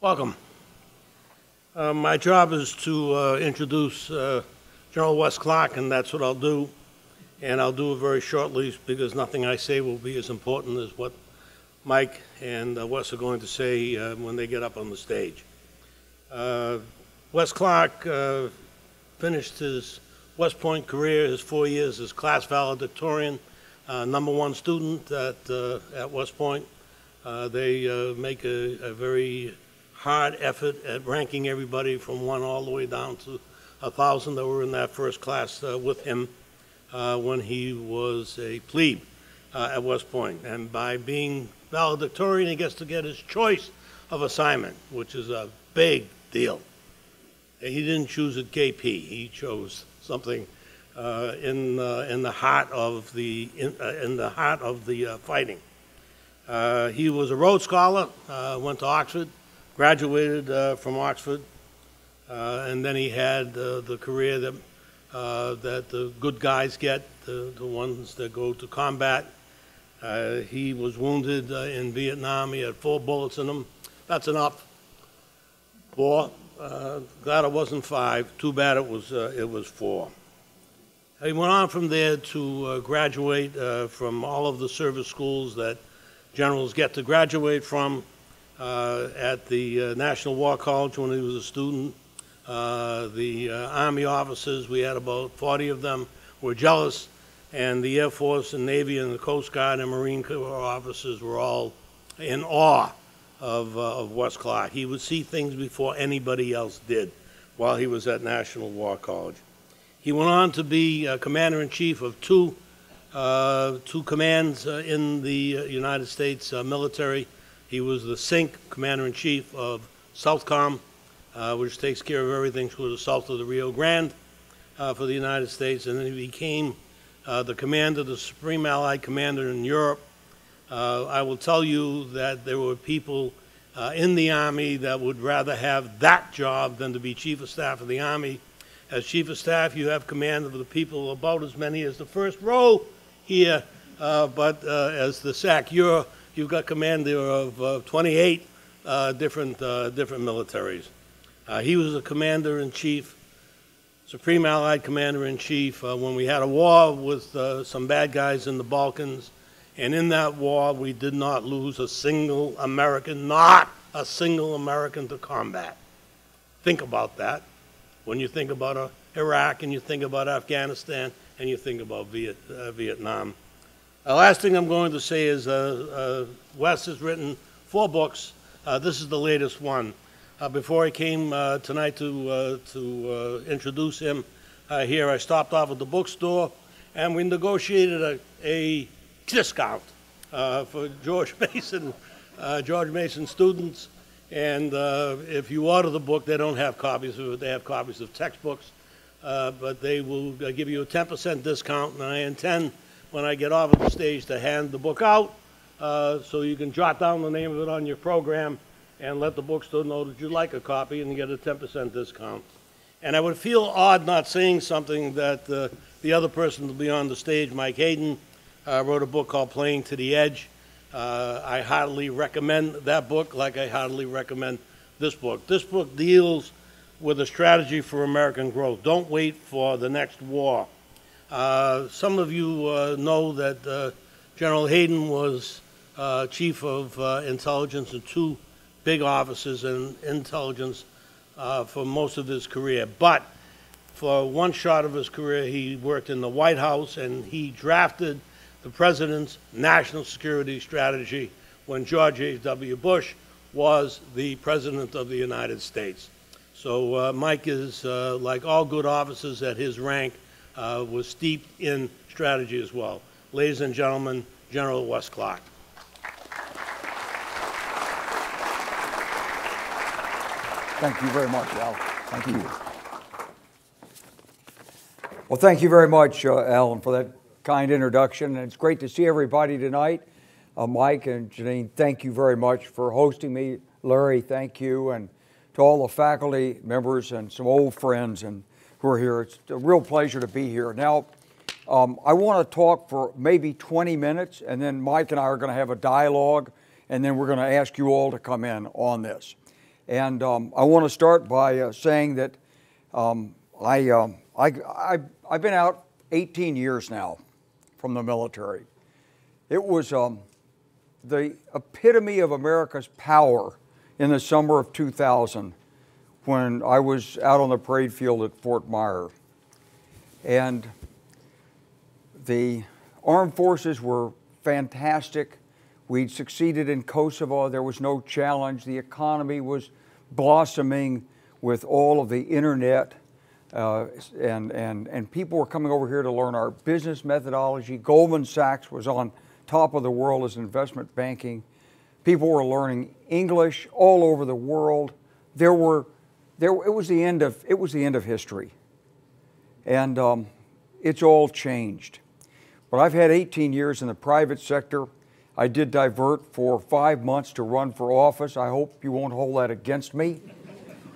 Welcome. My job is to introduce General Wes Clark, and that's what I'll do. And I'll do it very shortly because nothing I say will be as important as what Mike and Wes are going to say when they get up on the stage. Wes Clark finished his West Point career, his 4 years as class valedictorian, #1 student at West Point. They make a very hard effort at ranking everybody from 1 all the way down to 1,000 that were in that first class with him when he was a plebe at West Point. And by being valedictorian, he gets to get his choice of assignment, which is a big deal. He didn't choose at KP. He chose something in the heart of the fighting. He was a Rhodes Scholar, went to Oxford, graduated from Oxford, and then he had the career that the good guys get, the ones that go to combat. He was wounded in Vietnam. He had 4 bullets in him. That's enough. 4. Glad it wasn't 5. Too bad it was 4. He went on from there to graduate from all of the service schools that generals get to graduate from at the National War College when he was a student. The Army officers, we had about 40 of them, were jealous, and the Air Force and Navy and the Coast Guard and Marine Corps officers were all in awe of Wes Clark. He would see things before anybody else did while he was at National War College. He went on to be Commander-in-Chief of two commands in the United States military. He was the SINC Commander-in-Chief of Southcom, which takes care of everything to the south of the Rio Grande for the United States, and then he became the commander, the Supreme Allied Commander in Europe. I will tell you that there were people in the Army that would rather have that job than to be Chief of Staff of the Army. As Chief of Staff, you have command of the people, about as many as the first row here, but as the SAC, you've got commander of 28 different militaries. He was a Commander-in-Chief, Supreme Allied Commander-in-Chief, when we had a war with some bad guys in the Balkans. And in that war, we did not lose a single American, not a single American to combat. Think about that when you think about Iraq and you think about Afghanistan and you think about Vietnam. The last thing I'm going to say is Wes has written 4 books. This is the latest one. Before I came tonight to introduce him here, I stopped off at the bookstore and we negotiated a discount for George Mason students. And if you order the book, they don't have copies of it. They have copies of textbooks, but they will give you a 10% discount. And I intend, when I get off of the stage, to hand the book out so you can jot down the name of it on your program and let the bookstore know that you'd like a copy and get a 10% discount. And I would feel odd not saying something that the other person to be on the stage, Mike Hayden, wrote a book called Playing to the Edge. I heartily recommend that book, like I heartily recommend this book. This book deals with a strategy for American growth. Don't wait for the next war. Some of you know that General Hayden was chief of intelligence in 2 big offices in intelligence for most of his career. But for one shot of his career, he worked in the White House and he drafted the president's national security strategy when George H.W. Bush was the president of the United States. So Mike is, like all good officers at his rank, was steeped in strategy as well. Ladies and gentlemen, General Wes Clark. Thank you very much, Al. Thank you. Well, thank you very much, Alan, for that kind introduction. And it's great to see everybody tonight. Mike and Janine, thank you very much for hosting me. Larry, thank you. And to all the faculty members and some old friends who are here, it's a real pleasure to be here. Now, I want to talk for maybe 20 minutes, and then Mike and I are going to have a dialogue, and then we're going to ask you all to come in on this. And I want to start by saying that I've been out 18 years now from the military. It was the epitome of America's power in the summer of 2000 when I was out on the parade field at Fort Myer. And the armed forces were fantastic. We'd succeeded in Kosovo. There was no challenge. The economy was blossoming with all of the internet, and people were coming over here to learn our business methodology. Goldman Sachs was on top of the world as investment banking. People were learning English all over the world. It was the end of history, and it's all changed. But I've had 18 years in the private sector. I did divert for 5 months to run for office. I hope you won't hold that against me.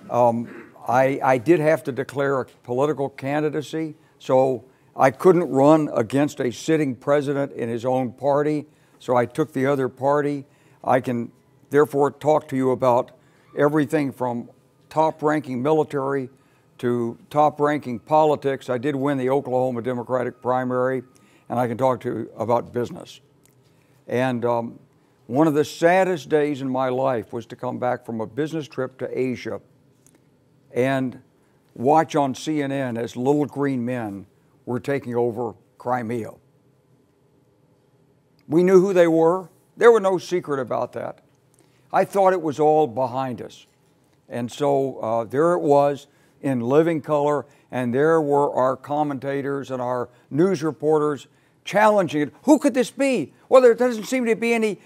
I did have to declare a political candidacy, so I couldn't run against a sitting president in his own party, so I took the other party. I can therefore talk to you about everything from top-ranking military to top-ranking politics. I did win the Oklahoma Democratic primary, and I can talk to you about business. And one of the saddest days in my life was to come back from a business trip to Asia and watch on CNN as little green men were taking over Crimea. We knew who they were. There was no secret about that. I thought it was all behind us. And so there it was in living color, and there were our commentators and our news reporters challenging it. Who could this be? Well, there doesn't seem to be any,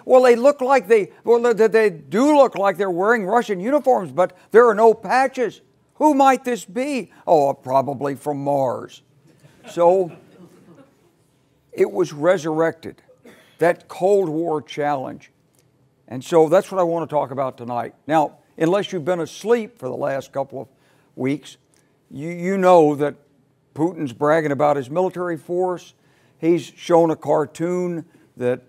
well, they look like they do look like they're wearing Russian uniforms, but there are no patches. Who might this be? Oh, probably from Mars. So it was resurrected, that Cold War challenge. And so that's what I want to talk about tonight. Now, unless you've been asleep for the last couple of weeks, you know that Putin's bragging about his military force. He's shown a cartoon that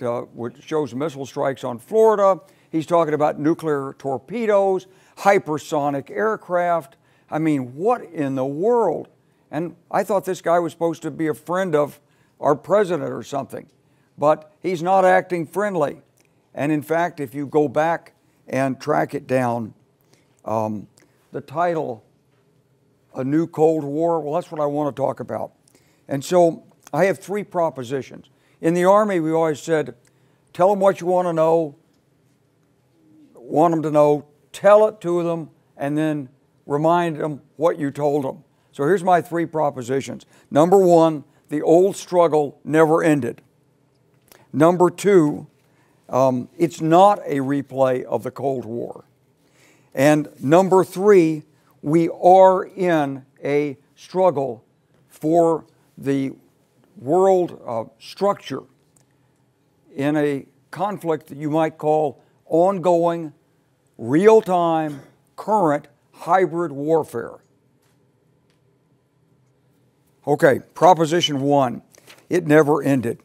shows missile strikes on Florida. He's talking about nuclear torpedoes, hypersonic aircraft. I mean, what in the world? And I thought this guy was supposed to be a friend of our president or something, but he's not acting friendly. And in fact, if you go back and track it down, the title, A New Cold War, well, that's what I want to talk about. And so I have 3 propositions. In the Army, we always said, tell them what you want to know, tell it to them, and then remind them what you told them. So here's my 3 propositions. Number 1, the old struggle never ended. Number 2, it's not a replay of the Cold War. And number 3, we are in a struggle for the world structure in a conflict that you might call ongoing, real-time, current, hybrid warfare. Okay, Proposition 1, it never ended.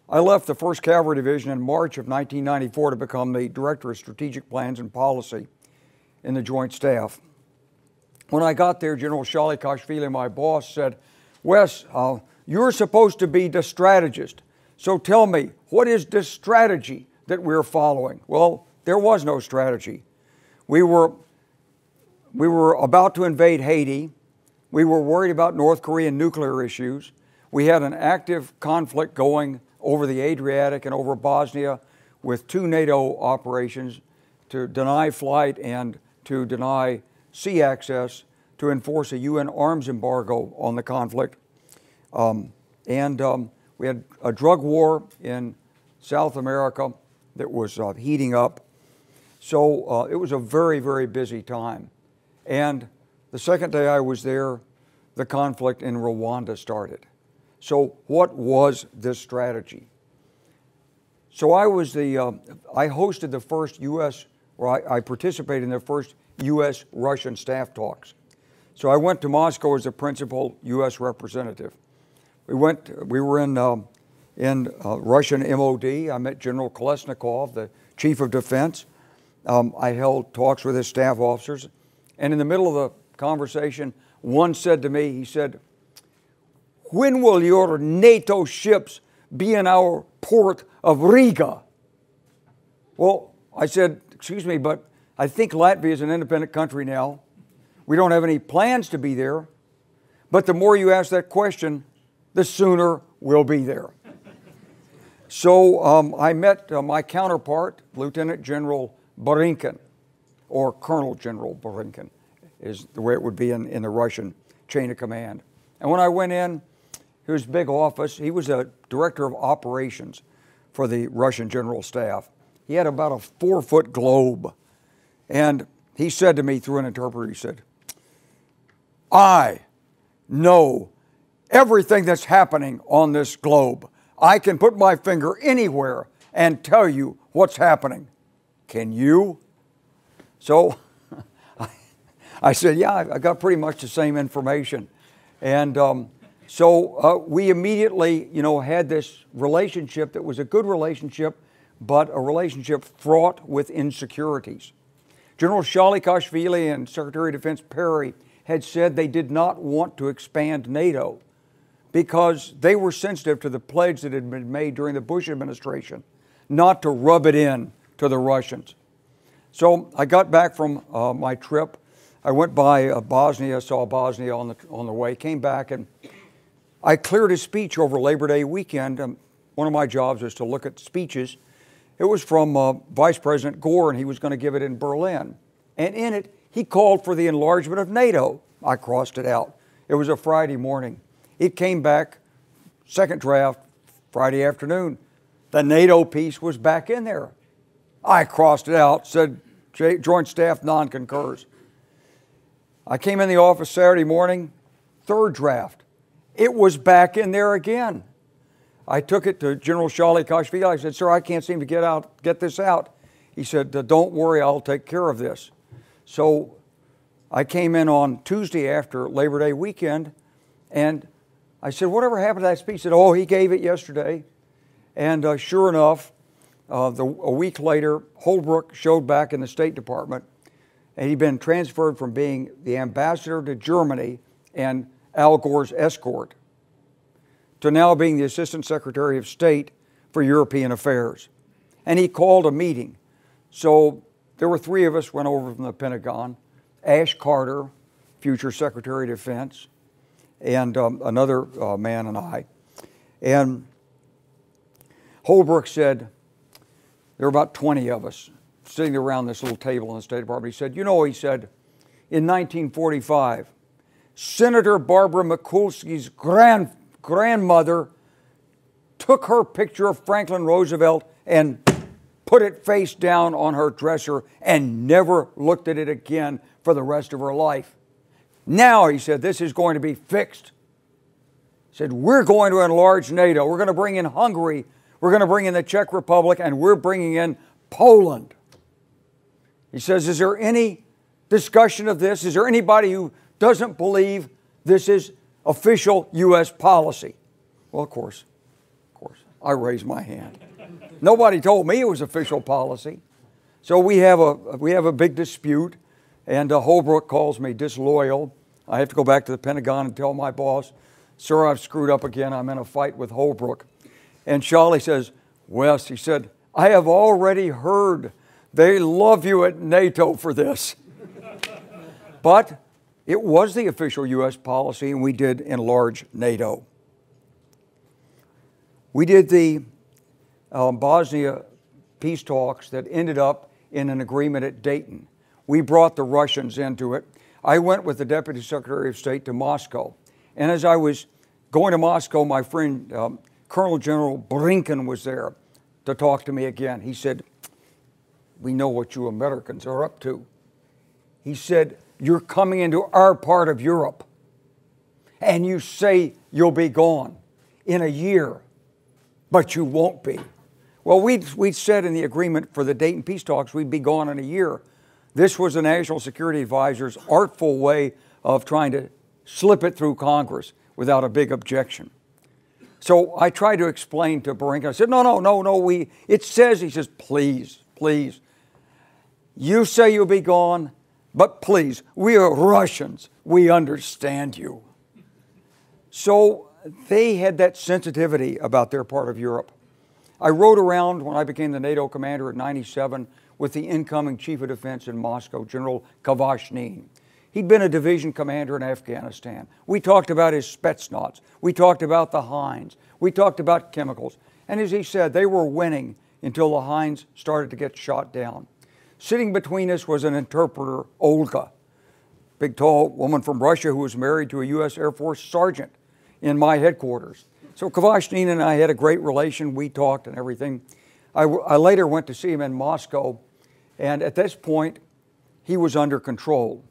I left the 1st Cavalry Division in March of 1994 to become the Director of Strategic Plans and Policy in the Joint Staff. When I got there, General Shalikashvili, my boss, said, Wes, you're supposed to be the strategist. So tell me, what is this strategy that we're following? Well, there was no strategy. We were about to invade Haiti. We were worried about North Korean nuclear issues. We had an active conflict going over the Adriatic and over Bosnia with 2 NATO operations to deny flight and to deny sea access to enforce a UN arms embargo on the conflict. We had a drug war in South America that was heating up. So it was a very, very busy time. And the second day I was there, the conflict in Rwanda started. So what was this strategy? So I hosted the first I participated in the first U.S.-Russian staff talks. So I went to Moscow as a principal U.S. representative. We were in Russian MOD. I met General Kolesnikov, the chief of defense. I held talks with his staff officers, and in the middle of the conversation, one said to me, he said, "When will your NATO ships be in our port of Riga?" Well, I said, "Excuse me, but I think Latvia is an independent country now. We don't have any plans to be there. But the more you ask that question, the sooner we'll be there." So I met my counterpart, Lieutenant General Borinkin, or Colonel General Borinkin, is the way it would be in the Russian chain of command. And when I went in his big office, he was a director of operations for the Russian General Staff. He had about a 4-foot globe. And he said to me through an interpreter, he said, "I know everything that's happening on this globe. I can put my finger anywhere and tell you what's happening. Can you?" So I said, "Yeah, I got pretty much the same information." And so we immediately, had this relationship that was a good relationship, but a relationship fraught with insecurities. General Shalikashvili and Secretary of Defense Perry had said they did not want to expand NATO because they were sensitive to the pledge that had been made during the Bush administration not to rub it in to the Russians. So I got back from my trip. I went by Bosnia, saw Bosnia on the way, came back, and I cleared a speech over Labor Day weekend. One of my jobs was to look at speeches. It was from Vice President Gore, and he was going to give it in Berlin. And in it, he called for the enlargement of NATO. I crossed it out. It was a Friday morning. It came back, second draft, Friday afternoon. The NATO piece was back in there. I crossed it out, said Joint Staff non-concurs. I came in the office Saturday morning, third draft. It was back in there again. I took it to General Shalikashvili. I said, "Sir, I can't seem to get this out." He said, "Don't worry, I'll take care of this." So I came in on Tuesday after Labor Day weekend, and I said, "Whatever happened to that speech?" He said, "Oh, he gave it yesterday." And sure enough, a week later, Holbrooke showed back in the State Department, and he'd been transferred from being the ambassador to Germany and Al Gore's escort to now being the Assistant Secretary of State for European Affairs. And he called a meeting. So there were 3 of us went over from the Pentagon, Ash Carter, future Secretary of Defense, and another man and I. And Holbrooke said, there were about 20 of us sitting around this little table in the State Department. He said, he said, in 1945, Senator Barbara Mikulski's grandmother took her picture of Franklin Roosevelt and put it face down on her dresser and never looked at it again for the rest of her life. Now, he said, this is going to be fixed. He said, we're going to enlarge NATO. We're going to bring in Hungary. We're going to bring in the Czech Republic, and we're bringing in Poland. He says, is there any discussion of this? Is there anybody who doesn't believe this is official U.S. policy? Well, of course, I raised my hand. Nobody told me it was official policy. So we have a big dispute, and Holbrooke calls me disloyal. I have to go back to the Pentagon and tell my boss, "Sir, I've screwed up again. I'm in a fight with Holbrooke." And Charlie says, "Wes," he said, "I have already heard they love you at NATO for this." But it was the official U.S. policy, and we did enlarge NATO. We did the Bosnia peace talks that ended up in an agreement at Dayton. We brought the Russians into it. I went with the Deputy Secretary of State to Moscow. And as I was going to Moscow, my friend Colonel General Borinkin was there to talk to me again. He said, "We know what you Americans are up to." He said, "You're coming into our part of Europe, and you say you'll be gone in a year, but you won't be." Well, we'd said in the agreement for the Dayton peace talks we'd be gone in a year. This was the National Security Advisor's artful way of trying to slip it through Congress without a big objection. So I tried to explain to Borinkin. I said, no, it says, he says, please. You say you'll be gone, but please, we are Russians. We understand you. So they had that sensitivity about their part of Europe. I rode around when I became the NATO commander in '97 with the incoming chief of defense in Moscow, General Kvashnin. He'd been a division commander in Afghanistan. We talked about his Spetsnaz. We talked about the Hinds. We talked about chemicals. And as he said, they were winning until the Hinds started to get shot down. Sitting between us was an interpreter, Olga, big tall woman from Russia who was married to a U.S. Air Force sergeant in my headquarters. So Kvashnin and I had a great relation. We talked and everything. I later went to see him in Moscow, and at this point, he was under control.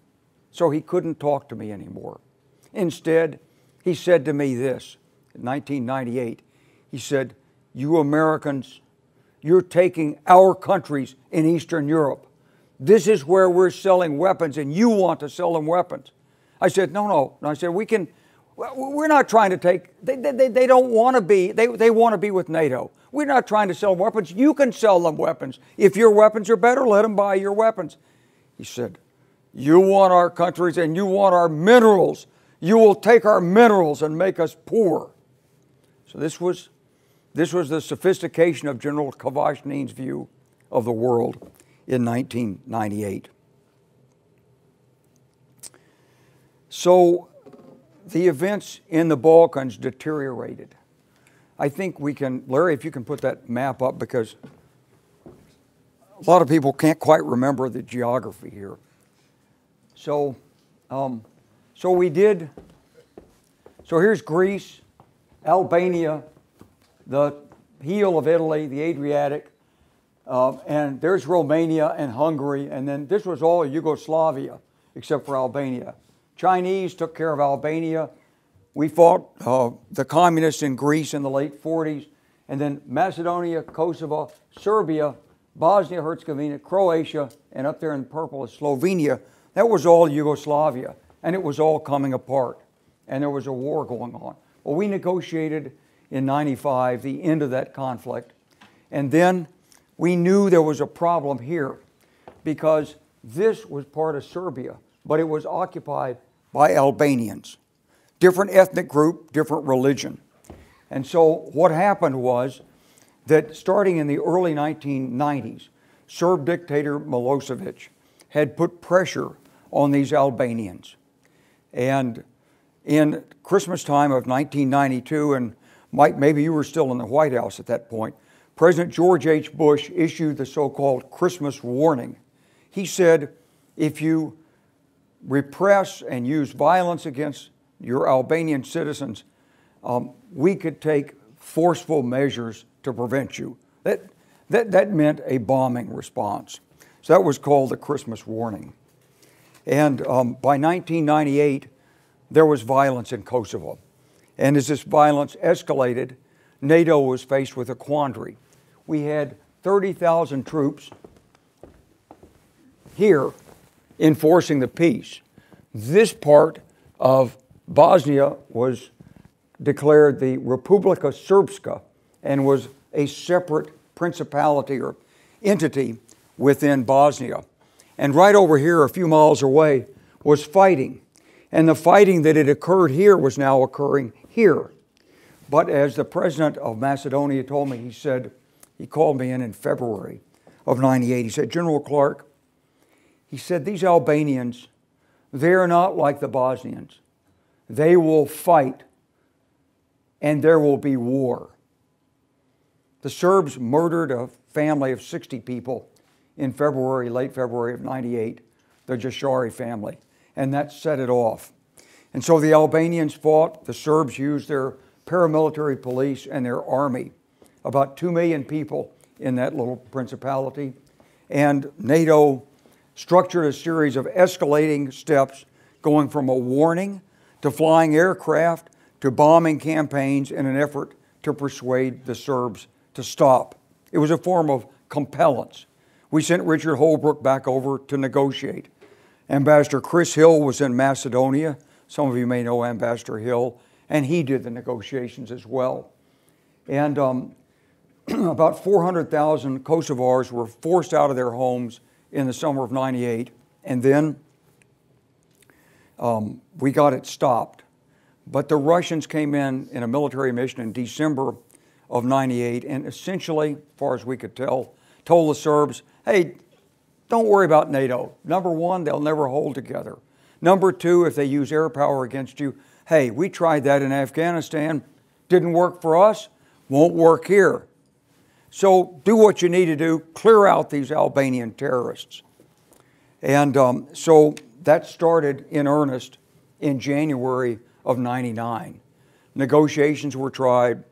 So he couldn't talk to me anymore. Instead, he said to me this, in 1998, he said, "You Americans, you're taking our countries in Eastern Europe. This is where we're selling weapons, and you want to sell them weapons." I said, no. And I said, we're not trying to take, they don't want to be, they want to be with NATO. We're not trying to sell weapons. You can sell them weapons. If your weapons are better, let them buy your weapons. He said, "You want our countries and you want our minerals. You will take our minerals and make us poor." So this was the sophistication of General Kvashnin's view of the world in 1998. So the events in the Balkans deteriorated. I think we can, Larry, if you can put that map up, because a lot of people can't quite remember the geography here. So we did, so here's Greece, Albania, the heel of Italy, the Adriatic, and there's Romania and Hungary, and then this was all Yugoslavia except for Albania. Chinese took care of Albania. We fought the communists in Greece in the late 40s, and then Macedonia, Kosovo, Serbia, Bosnia, Herzegovina, Croatia, and up there in purple is Slovenia. That was all Yugoslavia, and it was all coming apart, and there was a war going on. Well, we negotiated in '95 the end of that conflict, and then we knew there was a problem here because this was part of Serbia, but it was occupied by Albanians. Different ethnic group, different religion. And so what happened was that starting in the early 1990s, Serb dictator Milosevic had put pressure on these Albanians. And in Christmas time of 1992, and Mike, maybe you were still in the White House at that point, President George H. Bush issued the so-called Christmas warning. He said, if you repress and use violence against your Albanian citizens, we could take forceful measures to prevent you. That meant a bombing response. So that was called the Christmas warning. And by 1998, there was violence in Kosovo. And as this violence escalated, NATO was faced with a quandary. We had 30,000 troops here enforcing the peace. This part of Bosnia was declared the Republika Srpska and was a separate principality or entity within Bosnia. And right over here, a few miles away, was fighting. And the fighting that had occurred here was now occurring here. But as the president of Macedonia told me, he said, he called me in February of '98, he said, "General Clark," he said, "these Albanians, they're not like the Bosnians. They will fight and there will be war." The Serbs murdered a family of 60 people in February, late February of '98, the Schar family, and that set it off. And so the Albanians fought, the Serbs used their paramilitary police and their army, about 2 million people in that little principality, and NATO structured a series of escalating steps going from a warning to flying aircraft to bombing campaigns in an effort to persuade the Serbs to stop. It was a form of compellence. We sent Richard Holbrooke back over to negotiate. Ambassador Chris Hill was in Macedonia. Some of you may know Ambassador Hill, and he did the negotiations as well. And about 400,000 Kosovars were forced out of their homes in the summer of '98, and then we got it stopped. But the Russians came in a military mission in December of '98 and essentially, as far as we could tell, told the Serbs, hey, don't worry about NATO. Number one, they'll never hold together. Number two, if they use air power against you, hey, we tried that in Afghanistan, didn't work for us, won't work here. So do what you need to do, clear out these Albanian terrorists. And so that started in earnest in January of '99. Negotiations were tried,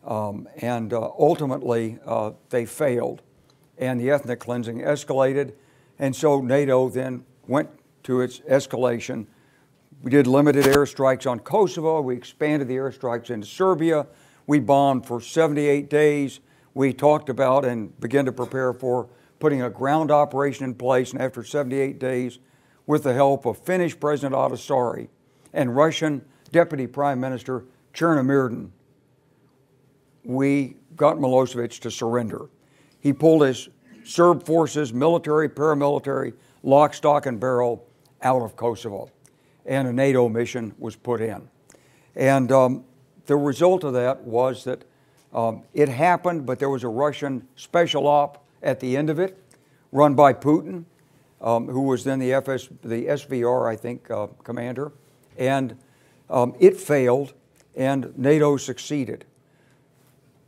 and ultimately they failed, and the ethnic cleansing escalated, and so NATO then went to its escalation. We did limited airstrikes on Kosovo. We expanded the airstrikes into Serbia. We bombed for 78 days. We talked about and began to prepare for putting a ground operation in place, and after 78 days, with the help of Finnish President Ahtisaari and Russian Deputy Prime Minister Chernomyrdin, we got Milosevic to surrender. He pulled his Serb forces, military, paramilitary, lock, stock, and barrel out of Kosovo, and a NATO mission was put in. And the result of that was that it happened, but there was a Russian special op at the end of it, run by Putin, who was then the SVR, I think, commander, and it failed, and NATO succeeded.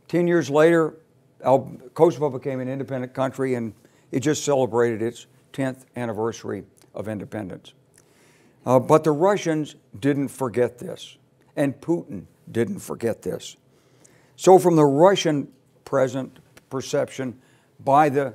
10 years later, Kosovo became an independent country, and it just celebrated its 10th anniversary of independence. But the Russians didn't forget this, and Putin didn't forget this. So from the Russian present perception, by the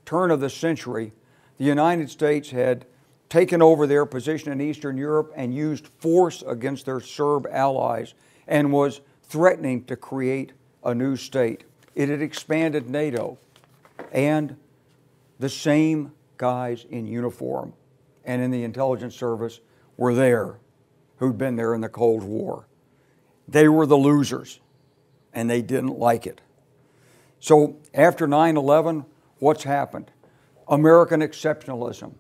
turn of the century, the United States had taken over their position in Eastern Europe and used force against their Serb allies and was threatening to create a new state. It had expanded NATO, and the same guys in uniform and in the intelligence service were there who'd been there in the Cold War. They were the losers, and they didn't like it. So after 9/11, what's happened? American exceptionalism.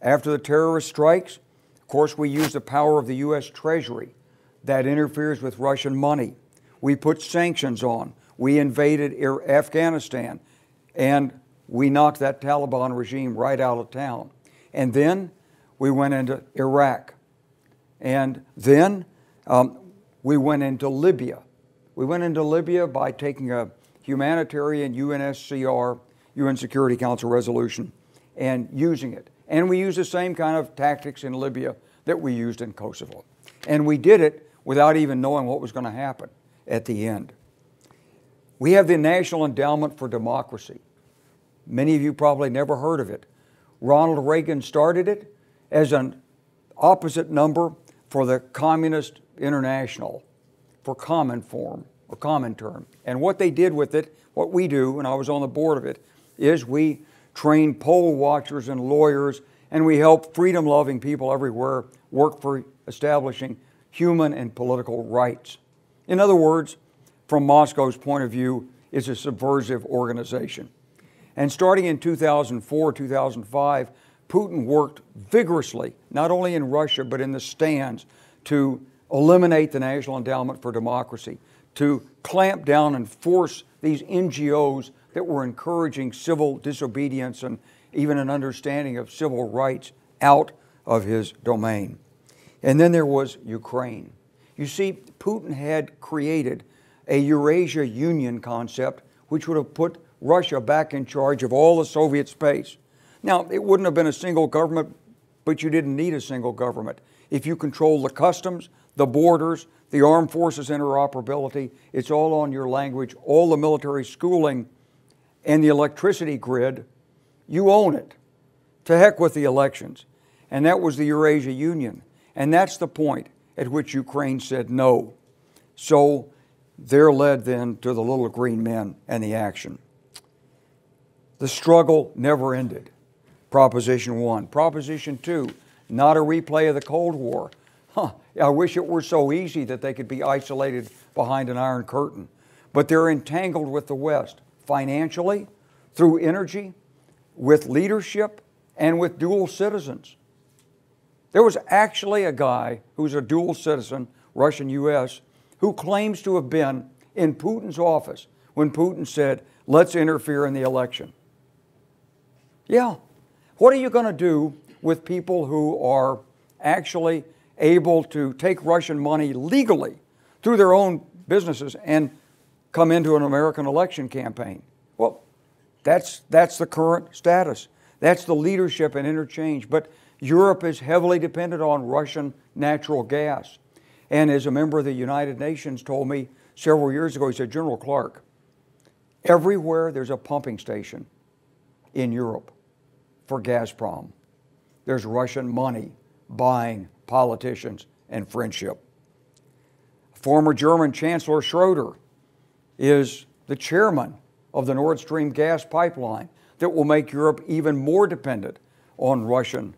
After the terrorist strikes, of course, we use the power of the U.S. Treasury that interferes with Russian money. We put sanctions on. We invaded Afghanistan, and we knocked that Taliban regime right out of town. And then we went into Iraq. And then we went into Libya. We went into Libya by taking a humanitarian UNSCR, UN Security Council resolution, and using it. And we used the same kind of tactics in Libya that we used in Kosovo. And we did it without even knowing what was going to happen at the end. We have the National Endowment for Democracy. Many of you probably never heard of it. Ronald Reagan started it as an opposite number for the Communist International, for common form or common term. And what they did with it, what we do, and I was on the board of it, is we train poll watchers and lawyers, and we help freedom-loving people everywhere work for establishing human and political rights. In other words, from Moscow's point of view, it's a subversive organization. And starting in 2004, 2005, Putin worked vigorously, not only in Russia, but in the stands, to eliminate the National Endowment for Democracy, to clamp down and force these NGOs that were encouraging civil disobedience and even an understanding of civil rights out of his domain. And then there was Ukraine. You see, Putin had created a Eurasian Union concept which would have put Russia back in charge of all the Soviet space. Now, it wouldn't have been a single government, but you didn't need a single government. If you control the customs, the borders, the armed forces interoperability, it's all on your language, all the military schooling, and the electricity grid, you own it. To heck with the elections. And that was the Eurasian Union. And that's the point at which Ukraine said no. So they're led then to the little green men and the action. The struggle never ended. Proposition 1. Proposition 2, not a replay of the Cold War. I wish it were so easy that they could be isolated behind an iron curtain. But they're entangled with the West financially, through energy, with leadership and with dual citizens. There was actually a guy who's a dual citizen, Russian-U.S., who claims to have been in Putin's office when Putin said, let's interfere in the election. Yeah. What are you going to do with people who are actually able to take Russian money legally through their own businesses and come into an American election campaign? Well, that's the current status. That's the leadership and interchange. But Europe is heavily dependent on Russian natural gas. And as a member of the United Nations told me several years ago, he said, General Clark, everywhere there's a pumping station in Europe for Gazprom, there's Russian money buying politicians and friendship. Former German Chancellor Schroeder is the chairman of the Nord Stream gas pipeline that will make Europe even more dependent on Russian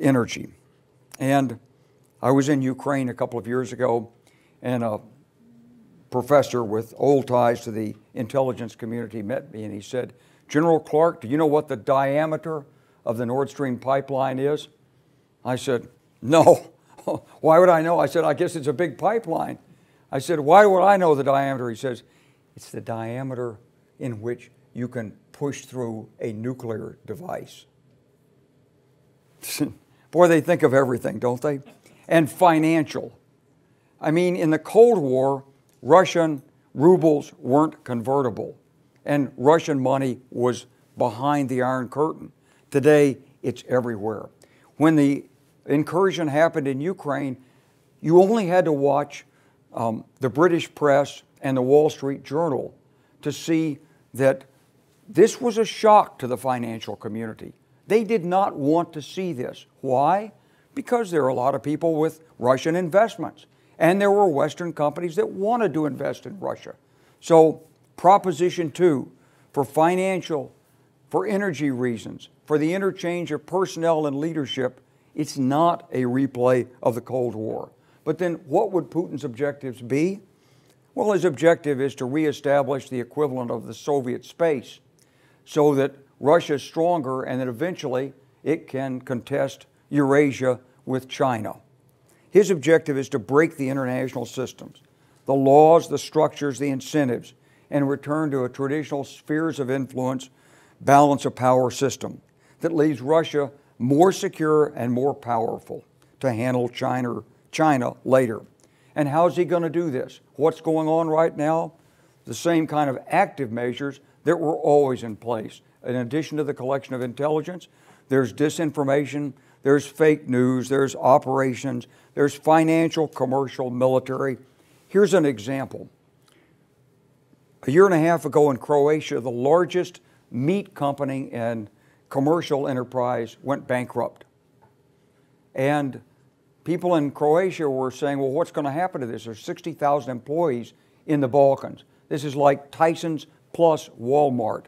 energy. And I was in Ukraine a couple of years ago, and a professor with old ties to the intelligence community met me, and he said, General Clark, do you know what the diameter of the Nord Stream pipeline is? I said, no. Why would I know? I said, I guess it's a big pipeline. I said, why would I know the diameter? He says, it's the diameter in which you can push through a nuclear device. Boy, they think of everything, don't they? And financial. I mean, in the Cold War, Russian rubles weren't convertible, and Russian money was behind the Iron Curtain. Today, it's everywhere. When the incursion happened in Ukraine, you only had to watch the British press and the Wall Street Journal to see that this was a shock to the financial community. They did not want to see this. Why? Because there are a lot of people with Russian investments, and there were Western companies that wanted to invest in Russia. So Proposition 2, for financial, for energy reasons, for the interchange of personnel and leadership, it's not a replay of the Cold War. But then what would Putin's objectives be? Well, his objective is to reestablish the equivalent of the Soviet space so that Russia is stronger and that eventually it can contest Eurasia with China. His objective is to break the international systems, the laws, the structures, the incentives, and return to a traditional spheres of influence, balance of power system that leaves Russia more secure and more powerful to handle China later. And how is he going to do this? What's going on right now? The same kind of active measures that were always in place. In addition to the collection of intelligence, there's disinformation, there's fake news, there's operations, there's financial, commercial, military. Here's an example. A year and a half ago in Croatia, the largest meat company and commercial enterprise went bankrupt. And people in Croatia were saying, well, what's going to happen to this? There's 60,000 employees in the Balkans. This is like Tyson's plus Walmart.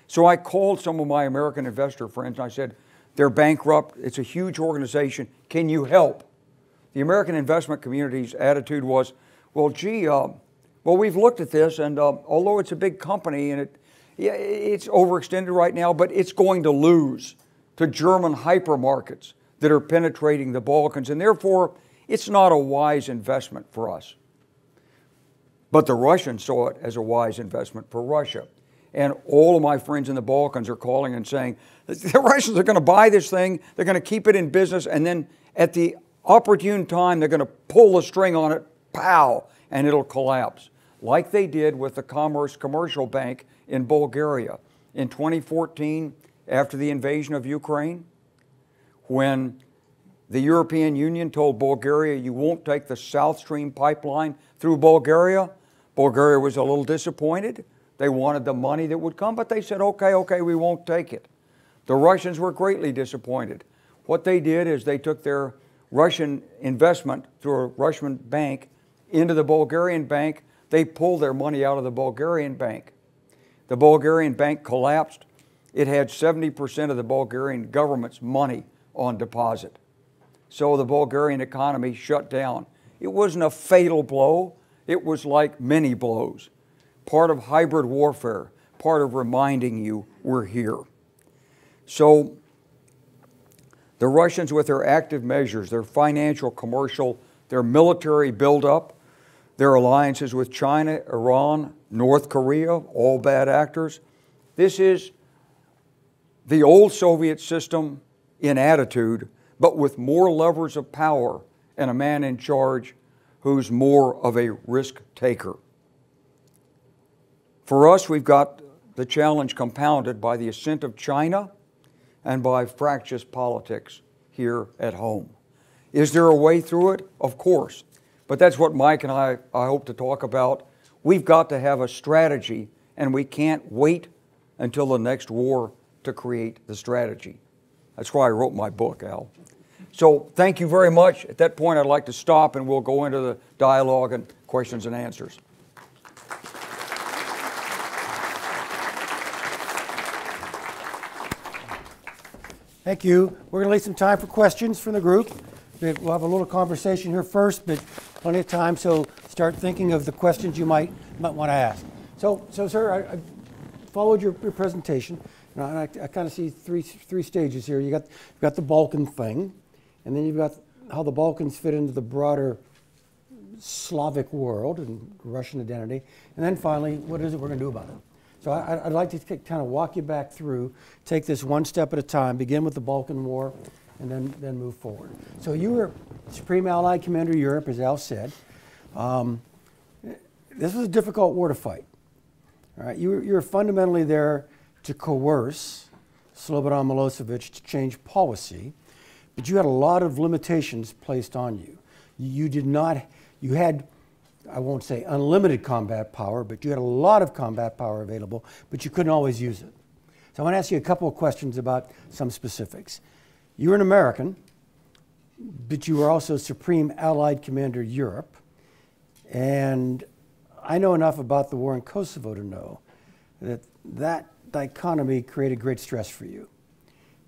So I called some of my American investor friends and I said, they're bankrupt. It's a huge organization. Can you help? The American investment community's attitude was, well, gee, we've looked at this, and although it's a big company and it's overextended right now, but it's going to lose to German hypermarkets that are penetrating the Balkans, and therefore it's not a wise investment for us. But the Russians saw it as a wise investment for Russia. And all of my friends in the Balkans are calling and saying, the Russians are going to buy this thing, they're going to keep it in business, and then at the opportune time, they're going to pull the string on it, pow, and it'll collapse. Like they did with the Commercial Bank in Bulgaria. In 2014, after the invasion of Ukraine, when the European Union told Bulgaria, you won't take the South Stream pipeline through Bulgaria, Bulgaria was a little disappointed. They wanted the money that would come, but they said, okay, we won't take it. The Russians were greatly disappointed. What they did is they took their Russian investment through a Russian bank into the Bulgarian bank. They pulled their money out of the Bulgarian bank. The Bulgarian bank collapsed. It had 70% of the Bulgarian government's money on deposit. So the Bulgarian economy shut down. It wasn't a fatal blow. It was like many blows. Part of hybrid warfare, part of reminding you we're here. So the Russians, with their active measures, their financial, commercial, their military buildup, their alliances with China, Iran, North Korea, all bad actors, this is the old Soviet system in attitude, but with more levers of power and a man in charge who's more of a risk taker. For us, we've got the challenge compounded by the ascent of China and by fractious politics here at home. Is there a way through it? Of course. But that's what Mike and I hope to talk about. We've got to have a strategy, and we can't wait until the next war to create the strategy. That's why I wrote my book, Al. So thank you very much. At that point, I'd like to stop, and we'll go into the dialogue and questions and answers. Thank you. We're going to leave some time for questions from the group. We'll have a little conversation here first, but plenty of time, so start thinking of the questions you might want to ask. So sir, I followed your presentation, and I kind of see three stages here. You've got the Balkan thing, and then you've got how the Balkans fit into the broader Slavic world and Russian identity, and then finally, what is it we're going to do about it? So I'd like to kind of walk you back through, take this one step at a time, begin with the Balkan War, and then move forward. So you were Supreme Allied Commander of Europe, as Al said. This was a difficult war to fight. All right, you were fundamentally there to coerce Slobodan Milosevic to change policy, but you had a lot of limitations placed on you. You had, I won't say unlimited combat power, but you had a lot of combat power available, but you couldn't always use it. So I want to ask you a couple of questions about some specifics. You were an American, but you were also Supreme Allied Commander Europe, and I know enough about the war in Kosovo to know that that dichotomy created great stress for you,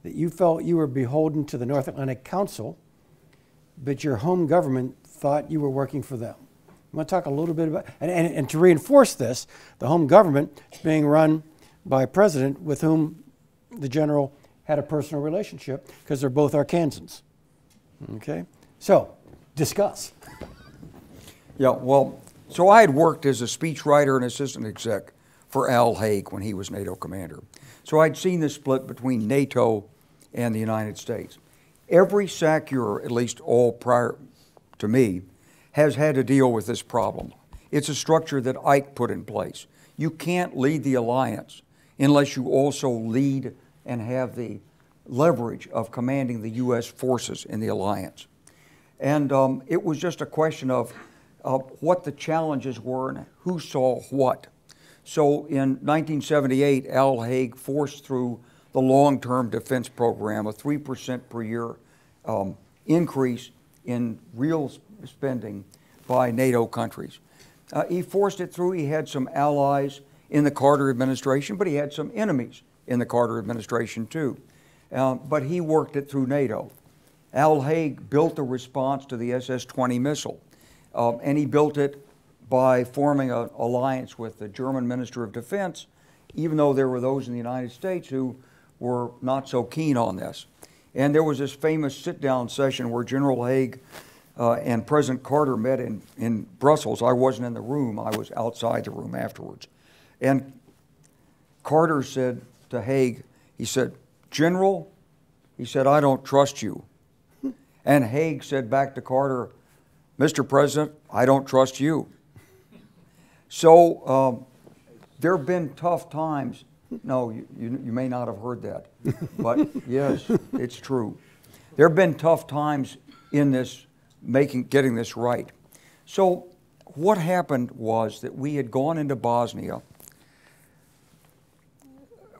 that you felt you were beholden to the North Atlantic Council, but your home government thought you were working for them. I want to talk a little bit about, and to reinforce this, the home government is being run by a president with whom the general had a personal relationship because they're both Arkansans. Okay? So, discuss. Yeah, well, so I had worked as a speechwriter and assistant exec for Al Haig when he was NATO commander. So I'd seen the split between NATO and the United States. Every SACEUR, at least all prior to me, has had to deal with this problem. It's a structure that Ike put in place. You can't lead the alliance unless you also lead and have the leverage of commanding the U.S. forces in the alliance. And it was just a question of what the challenges were and who saw what. So in 1978, Al Haig forced through the long-term defense program, a 3% per year increase in real spending by NATO countries. He forced it through. He had some allies in the Carter administration, but he had some enemies in the Carter administration too. But he worked it through NATO. Al Haig built a response to the SS-20 missile, and he built it by forming an alliance with the German Minister of Defense, even though there were those in the United States who were not so keen on this. And there was this famous sit-down session where General Haig and President Carter met in Brussels. I wasn't in the room. I was outside the room afterwards. And Carter said to Haig, he said, "General," he said, "I don't trust you." And Haig said back to Carter, "Mr. President, I don't trust you." So there have been tough times. No, you may not have heard that, but yes, it's true. There have been tough times in this getting this right. So what happened was that we had gone into Bosnia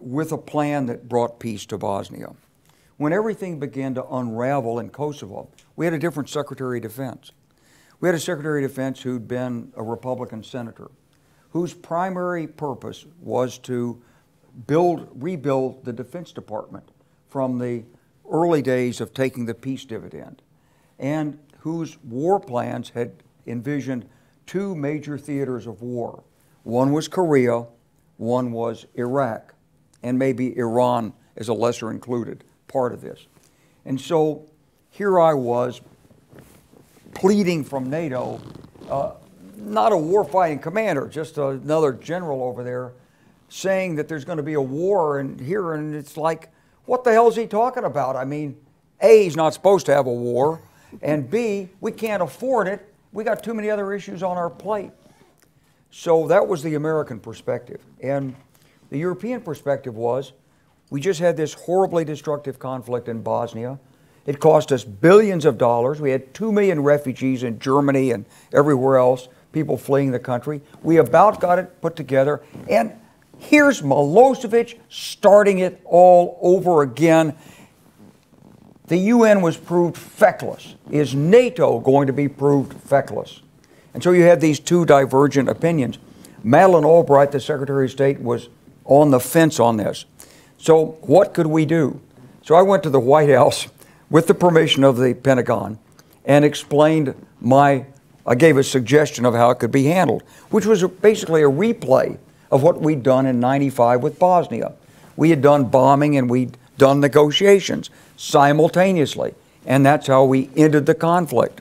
with a plan that brought peace to Bosnia. When everything began to unravel in Kosovo, we had a different Secretary of Defense. We had a Secretary of Defense who'd been a Republican senator, whose primary purpose was to rebuild the Defense Department from the early days of taking the peace dividend, and whose war plans had envisioned two major theaters of war. One was Korea, one was Iraq, and maybe Iran as a lesser included part of this. And so here I was pleading from NATO, not a warfighting commander, just another general over there, saying that there's going to be a war here, and it's like, what the hell is he talking about? I mean, A, he's not supposed to have a war, and B, we can't afford it. We got too many other issues on our plate. So that was the American perspective. And the European perspective was, we just had this horribly destructive conflict in Bosnia. It cost us billions of dollars. We had 2 million refugees in Germany and everywhere else, people fleeing the country. We about got it put together, and here's Milosevic starting it all over again. The UN was proved feckless. Is NATO going to be proved feckless? And so you had these two divergent opinions. Madeleine Albright, the Secretary of State, was on the fence on this. So what could we do? So I went to the White House with the permission of the Pentagon and explained I gave a suggestion of how it could be handled, which was basically a replay of what we'd done in '95 with Bosnia. We had done bombing and we'd done negotiations simultaneously, and that's how we ended the conflict.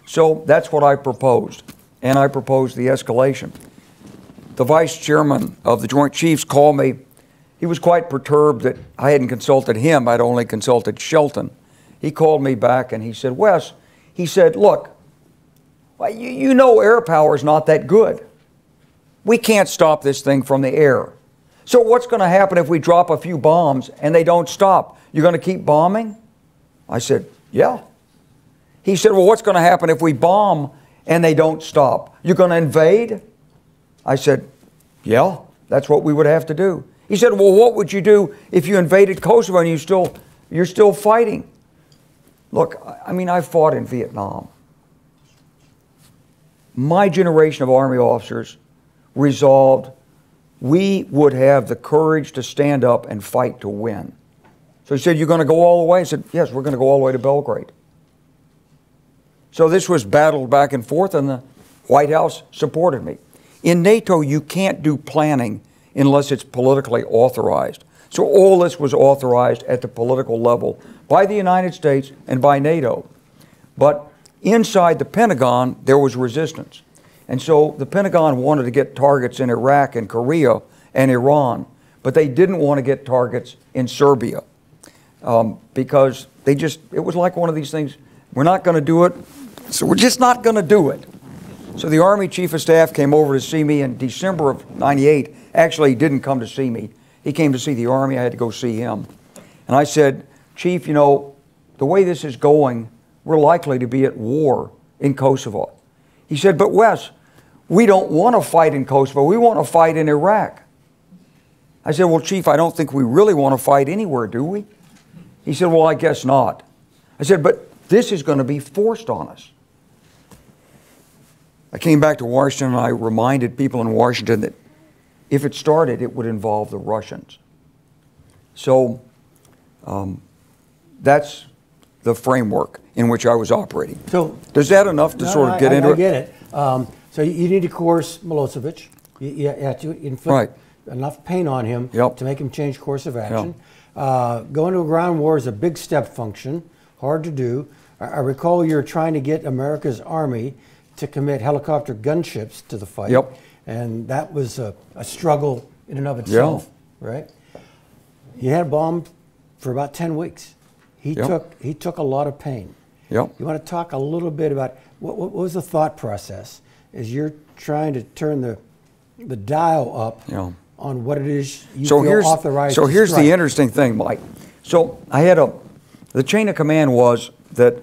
So that's what I proposed, and I proposed the escalation. The vice chairman of the Joint Chiefs called me. He was quite perturbed that I hadn't consulted him. I'd only consulted Shelton. He called me back and he said, Wes, he said, look, you know air power is not that good. We can't stop this thing from the air. So what's going to happen if we drop a few bombs and they don't stop? You're going to keep bombing? I said, yeah. He said, well, what's going to happen if we bomb and they don't stop? You're going to invade? I said, yeah, that's what we would have to do. He said, well, what would you do if you invaded Kosovo and you're still fighting? Look, I mean, I fought in Vietnam. My generation of Army officers resolved we would have the courage to stand up and fight to win. So he said, you're going to go all the way? I said, yes, we're going to go all the way to Belgrade. So this was battled back and forth, and the White House supported me. In NATO, you can't do planning unless it's politically authorized. So all this was authorized at the political level by the United States and by NATO. But inside the Pentagon, there was resistance. And so the Pentagon wanted to get targets in Iraq and Korea and Iran, but they didn't want to get targets in Serbia because it was like one of these things, we're not going to do it, so we're just not going to do it. So the Army Chief of Staff came over to see me in December of '98. Actually, he didn't come to see me. He came to see the Army. I had to go see him. And I said, Chief, you know, the way this is going, we're likely to be at war in Kosovo. He said, but Wes, we don't want to fight in Kosovo. We want to fight in Iraq. I said, well, Chief, I don't think we really want to fight anywhere, do we? He said, well, I guess not. I said, but this is going to be forced on us. I came back to Washington and I reminded people in Washington that if it started, it would involve the Russians. So that's the framework in which I was operating. So does that enough to sort of get into it? I get it. So you need to coerce Milosevic. You have to inflict enough pain on him to make him change course of action. Going to a ground war is a big step function, hard to do. I recall you're trying to get America's Army to commit helicopter gunships to the fight. And that was a struggle in and of itself, right? He had bombed for about 10 weeks. He took a lot of pain. You want to talk a little bit about what was the thought process as you're trying to turn the dial up on what it is you feel authorized to strike? So here's the interesting thing, Mike. So I had the chain of command was that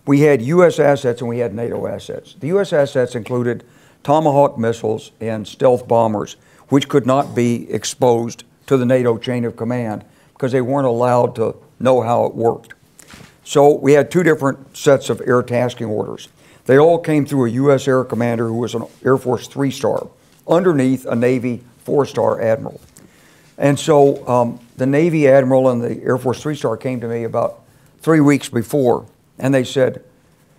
we had U.S. assets and we had NATO assets. The U.S. assets included Tomahawk missiles and stealth bombers, which could not be exposed to the NATO chain of command because they weren't allowed to know how it worked. So we had two different sets of air tasking orders. They all came through a U.S. air commander who was an Air Force 3-star, underneath a Navy 4-star admiral. And so the Navy admiral and the Air Force 3-star came to me about 3 weeks before, and they said,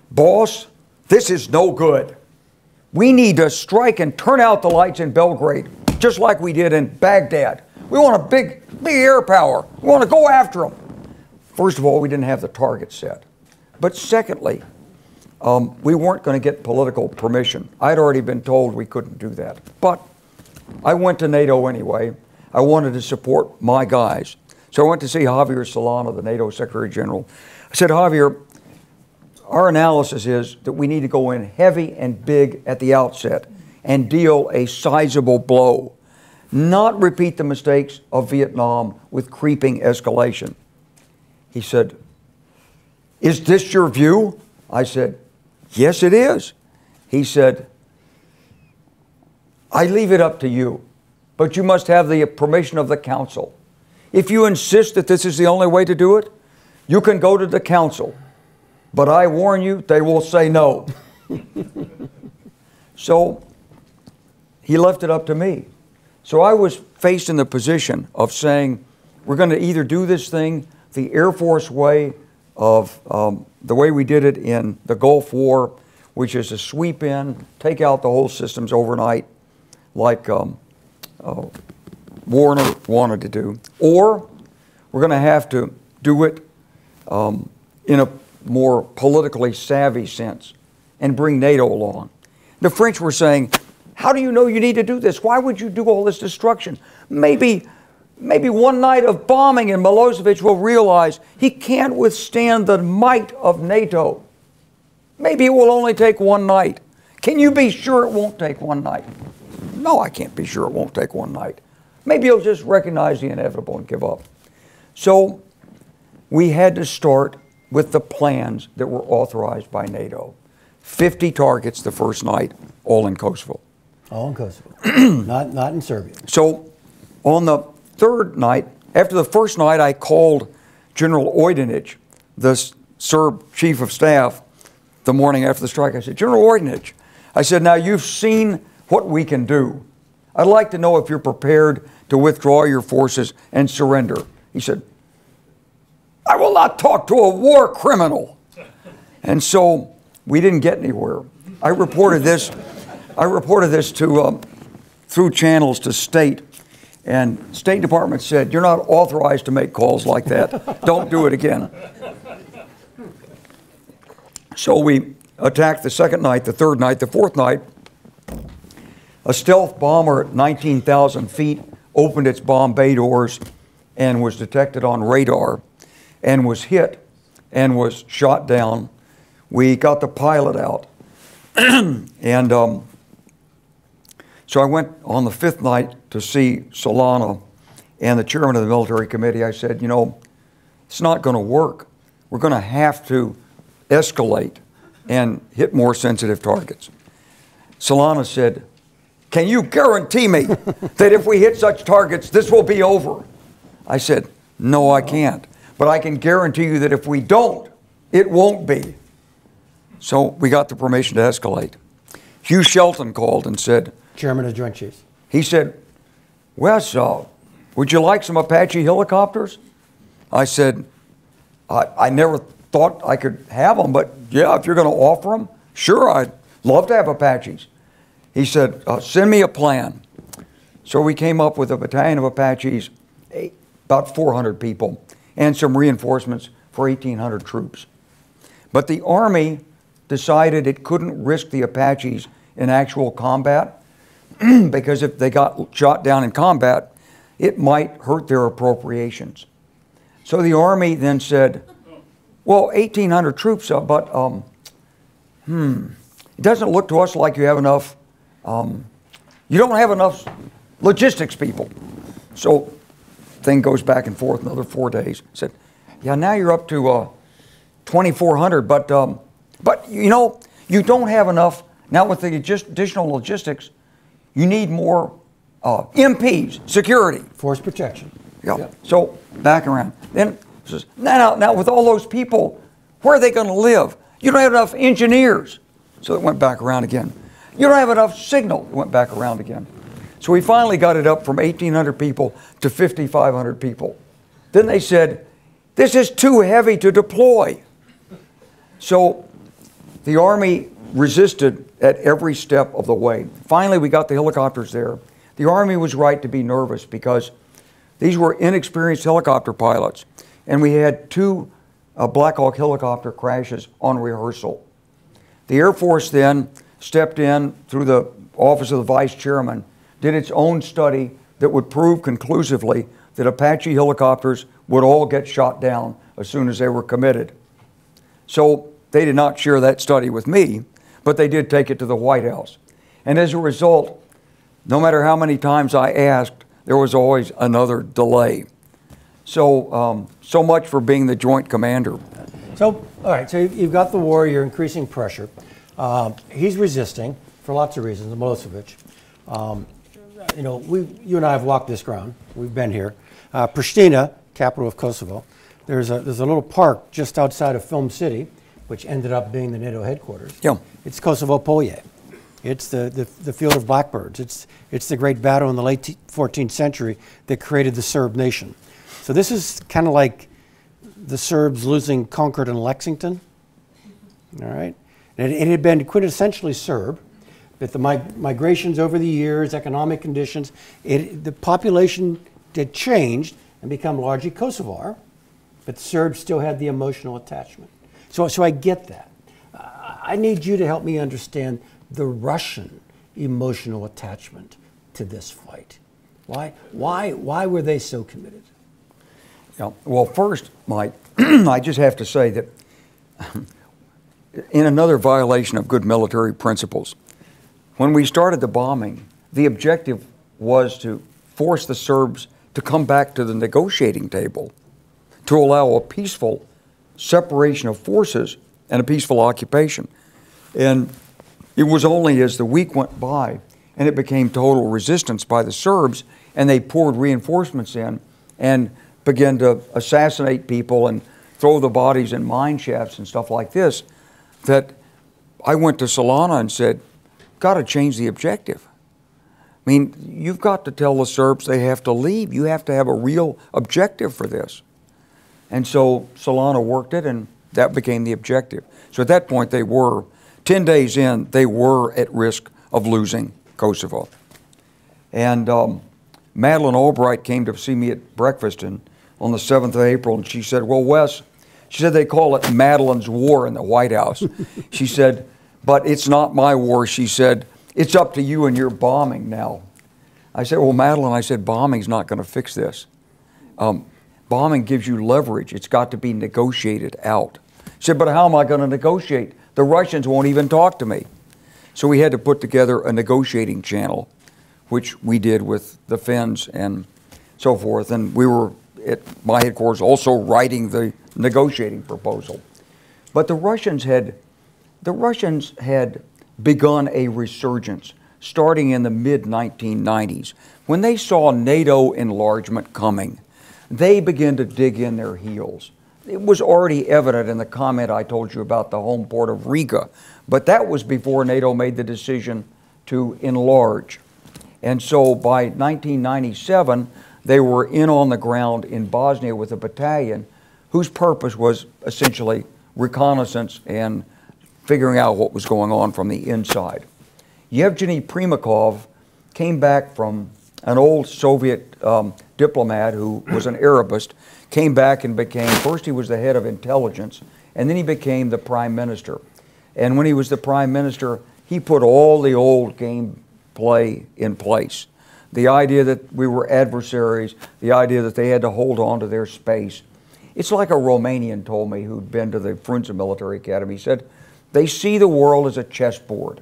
boss, this is no good. We need to strike and turn out the lights in Belgrade. just like we did in Baghdad. We want a big air power. We want to go after them. First of all, we didn't have the target set. But secondly, we weren't going to get political permission. I'd already been told we couldn't do that. But I went to NATO anyway. I wanted to support my guys. So I went to see Javier Solana, the NATO Secretary General. I said, Javier, our analysis is that we need to go in heavy and big at the outset and deal a sizable blow, not repeat the mistakes of Vietnam with creeping escalation. He said, is this your view? I said, yes, it is. He said, I leave it up to you, but you must have the permission of the council. If you insist that this is the only way to do it, you can go to the council. But I warn you, they will say no. So he left it up to me. So I was faced in the position of saying, we're going to either do this thing the Air Force way of the way we did it in the Gulf War, which is to sweep in, take out the whole systems overnight, like Warner wanted to do, or we're going to have to do it in a more politically savvy sense and bring NATO along. The French were saying, how do you know you need to do this? Why would you do all this destruction? Maybe one night of bombing and Milosevic will realize he can't withstand the might of NATO. Maybe it will only take one night. Can you be sure it won't take one night? No, I can't be sure it won't take one night. Maybe he'll just recognize the inevitable and give up. So we had to start with the plans that were authorized by NATO. 50 targets the first night, all in Kosovo. All in Kosovo, not in Serbia. So on the third night, after the first night, I called General Ojdanic, the Serb chief of staff, the morning after the strike. I said, General Ojdanic, I said, now you've seen what we can do. I'd like to know if you're prepared to withdraw your forces and surrender. He said, I will not talk to a war criminal. And so we didn't get anywhere. I reported this to through channels to State, and State Department said, you're not authorized to make calls like that. Don't do it again. So we attacked the second night, the third night, the fourth night. A stealth bomber at 19,000 feet opened its bomb bay doors and was detected on radar and was hit and was shot down. We got the pilot out. And so I went on the fifth night to see Solana and the chairman of the military committee. I said, you know, it's not going to work. We're going to have to escalate and hit more sensitive targets. Solana said, can you guarantee me that if we hit such targets, this will be over? I said, no, I can't. But I can guarantee you that if we don't, it won't be. So we got the permission to escalate. Hugh Shelton called and said, Chairman of Joint Chiefs. He said, Wes, would you like some Apache helicopters? I said, I never thought I could have them, but yeah, if you're going to offer them, sure, I'd love to have Apaches. He said, send me a plan. So we came up with a battalion of Apaches, about 400 people, and some reinforcements for 1,800 troops. But the Army decided it couldn't risk the Apaches in actual combat because if they got shot down in combat, it might hurt their appropriations. So the Army then said, well, 1,800 troops, but it doesn't look to us like you have enough, you don't have enough logistics people. So thing goes back and forth another 4 days. Said, yeah, now you're up to 2,400, but you know, you don't have enough. Now with the additional logistics, you need more MPs, security. Force protection. Yeah. Yep. So back around. Then says, now with all those people, where are they going to live? You don't have enough engineers. So it went back around again. You don't have enough signal. It went back around again. So we finally got it up from 1,800 people to 5,500 people. Then they said, this is too heavy to deploy. So the Army resisted at every step of the way. Finally, we got the helicopters there. The Army was right to be nervous because these were inexperienced helicopter pilots, and we had 2 Black Hawk helicopter crashes on rehearsal. The Air Force then stepped in through the office of the Vice Chairman, did its own study that would prove conclusively that Apache helicopters would all get shot down as soon as they were committed. So they did not share that study with me, but they did take it to the White House. And as a result, no matter how many times I asked, there was always another delay. So, so much for being the joint commander. So, all right, so you've got the war, you're increasing pressure. He's resisting for lots of reasons, Milosevic. You know, you and I have walked this ground. We've been here. Pristina, capital of Kosovo, there's a little park just outside of Film City, which ended up being the NATO headquarters. Yeah. It's Kosovo Polje. It's the field of blackbirds. It's the great battle in the late 14th century that created the Serb nation. So this is kind of like the Serbs losing Concord and Lexington. All right, and it had been quintessentially Serb. That the migrations over the years, economic conditions, the population had changed and become largely Kosovar, but the Serbs still had the emotional attachment. So I get that. I need you to help me understand the Russian emotional attachment to this fight. Why were they so committed? Yeah. Well, first, Mike, I just have to say that in another violation of good military principles, when we started the bombing, the objective was to force the Serbs to come back to the negotiating table, to allow a peaceful separation of forces and a peaceful occupation. And it was only as the week went by and it became total resistance by the Serbs, and they poured reinforcements in and began to assassinate people and throw the bodies in mine shafts and stuff like this, that I went to Solana and said, got to change the objective. I mean, you've got to tell the Serbs they have to leave. You have to have a real objective for this. And so Solana worked it, and that became the objective. So at that point, they were, 10 days in, they were at risk of losing Kosovo. And Madeleine Albright came to see me at breakfast on the 7th of April, and she said, well, Wes, she said they call it Madeleine's War in the White House. She said, but it's not my war. She said, it's up to you and your bombing now. I said, well, Madeleine, I said, bombing's not going to fix this. Bombing gives you leverage. It's got to be negotiated out. She said, but how am I going to negotiate? The Russians won't even talk to me. So we had to put together a negotiating channel, which we did with the Finns and so forth. And we were at my headquarters also writing the negotiating proposal. But the Russians had begun a resurgence starting in the mid-1990s. When they saw NATO enlargement coming, they began to dig in their heels. It was already evident in the comment I told you about the home port of Riga, but that was before NATO made the decision to enlarge. And so by 1997, they were in on the ground in Bosnia with a battalion whose purpose was essentially reconnaissance and figuring out what was going on from the inside. Yevgeny Primakov came back from an old Soviet diplomat who was an Arabist, came back and became, first he was the head of intelligence, and then he became the prime minister. And when he was the prime minister, he put all the old game play in place. The idea that we were adversaries, the idea that they had to hold on to their space. It's like a Romanian told me who'd been to the Frunze Military Academy. He said, they see the world as a chessboard.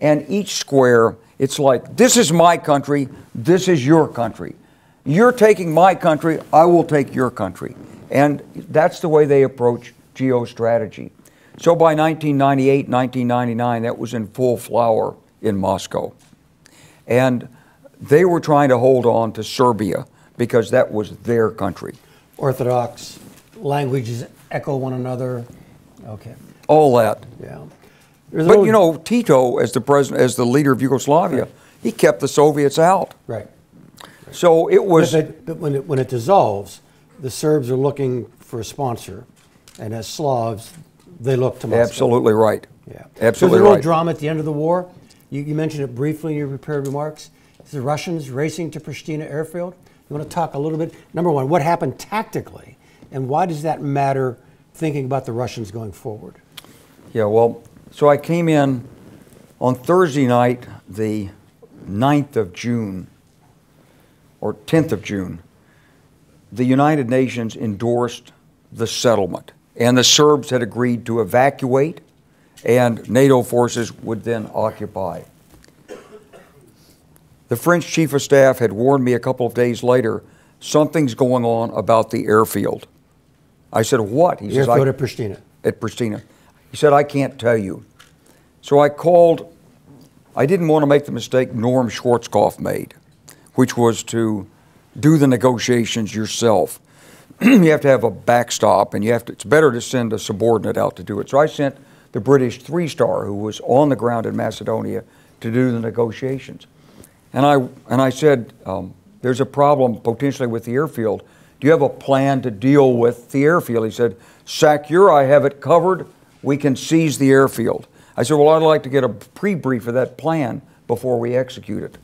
And each square, it's like, this is my country, this is your country. You're taking my country, I will take your country. And that's the way they approach geostrategy. So by 1998, 1999, that was in full flower in Moscow. And they were trying to hold on to Serbia because that was their country. Orthodox languages echo one another. Okay. All that. Yeah. But you know, Tito, as the president, as the leader of Yugoslavia, right, he kept the Soviets out. Right. So it was. But when it dissolves, the Serbs are looking for a sponsor, and as Slavs, they look to Moscow. Absolutely right. Yeah. Absolutely so there's a right. little drama at the end of the war. You mentioned it briefly in your prepared remarks. the Russians racing to Pristina airfield? You want to talk a little bit, number one, what happened tactically, and why does that matter thinking about the Russians going forward? Yeah, well, so I came in on Thursday night, the 9th of June, or 10th of June. The United Nations endorsed the settlement, and the Serbs had agreed to evacuate, and NATO forces would then occupy. The French chief of staff had warned me a couple of days later, something's going on about the airfield. I said, what? He says, airfield at Pristina. At Pristina. He said, I can't tell you. So I called, I didn't want to make the mistake Norm Schwarzkopf made, which was to do the negotiations yourself. You have to have a backstop, and it's better to send a subordinate out to do it. So I sent the British 3-star, who was on the ground in Macedonia, to do the negotiations. And I said, there's a problem potentially with the airfield. Do you have a plan to deal with the airfield? He said, Youre, I have it covered. We can seize the airfield. I said, well, I'd like to get a pre-brief of that plan before we execute it.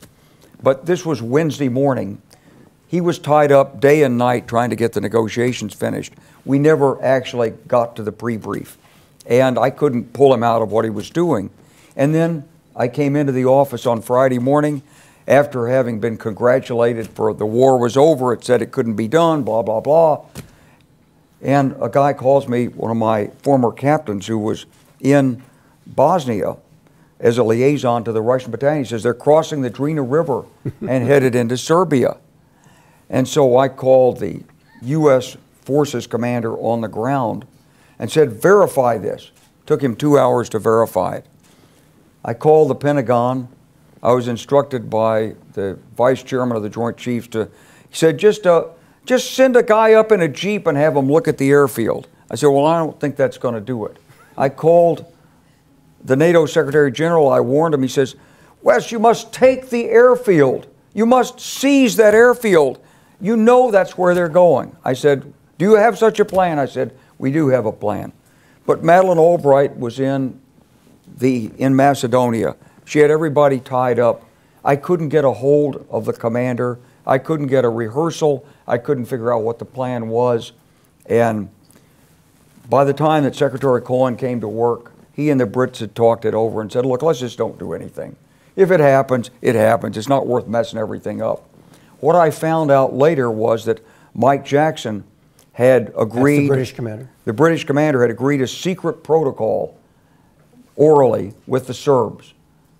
But this was Wednesday morning. He was tied up day and night trying to get the negotiations finished. We never actually got to the pre-brief, and I couldn't pull him out of what he was doing. And then I came into the office on Friday morning after having been congratulated for the war was over. It said it couldn't be done, blah, blah, blah. And a guy calls me, one of my former captains who was in Bosnia as a liaison to the Russian battalion. He says, they're crossing the Drina River and headed into Serbia. And so I called the U.S. Forces commander on the ground and said, verify this. Took him 2 hours to verify it. I called the Pentagon. I was instructed by the vice chairman of the Joint Chiefs he said, just send a guy up in a Jeep and have him look at the airfield. I said, well, I don't think that's going to do it. I called the NATO Secretary General. I warned him. He says, Wes, you must take the airfield. You must seize that airfield. You know that's where they're going. I said, do you have such a plan? I said, we do have a plan. But Madeleine Albright was in Macedonia. She had everybody tied up. I couldn't get a hold of the commander. I couldn't get a rehearsal. I couldn't figure out what the plan was. And by the time that Secretary Cohen came to work, he and the Brits had talked it over and said, look, let's just don't do anything. If it happens, it happens. It's not worth messing everything up. What I found out later was that Mike Jackson had agreed. That's the British commander. The British commander had agreed a secret protocol orally with the Serbs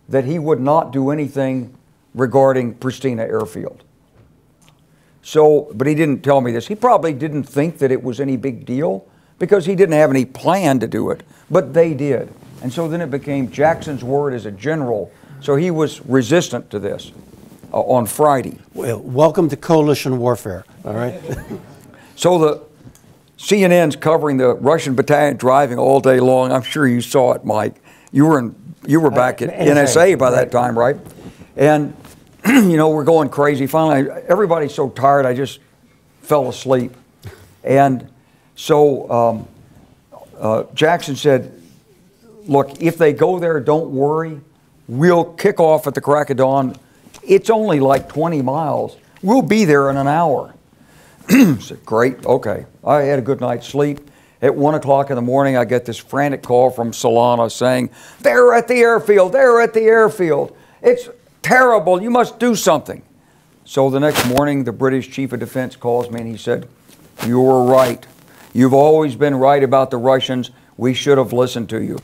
that he would not do anything regarding Pristina airfield. So, but he didn't tell me this. He probably didn't think that it was any big deal because he didn't have any plan to do it, but they did. And so then it became Jackson's word as a general. So he was resistant to this on Friday. Well, welcome to coalition warfare, all right? So the CNN's covering the Russian battalion driving all day long. I'm sure you saw it, Mike. You were back at NSA by that time, right? And you know, we're going crazy. Finally, everybody's so tired, I just fell asleep. And so Jackson said, look, if they go there, don't worry. We'll kick off at the crack of dawn. It's only like 20 miles. We'll be there in an hour. I said, great, okay. I had a good night's sleep. At 1 o'clock in the morning, I get this frantic call from Solana saying, they're at the airfield, they're at the airfield. It's terrible, you must do something. So the next morning, the British Chief of Defense calls me and he said, you were right. You've always been right about the Russians. We should have listened to you.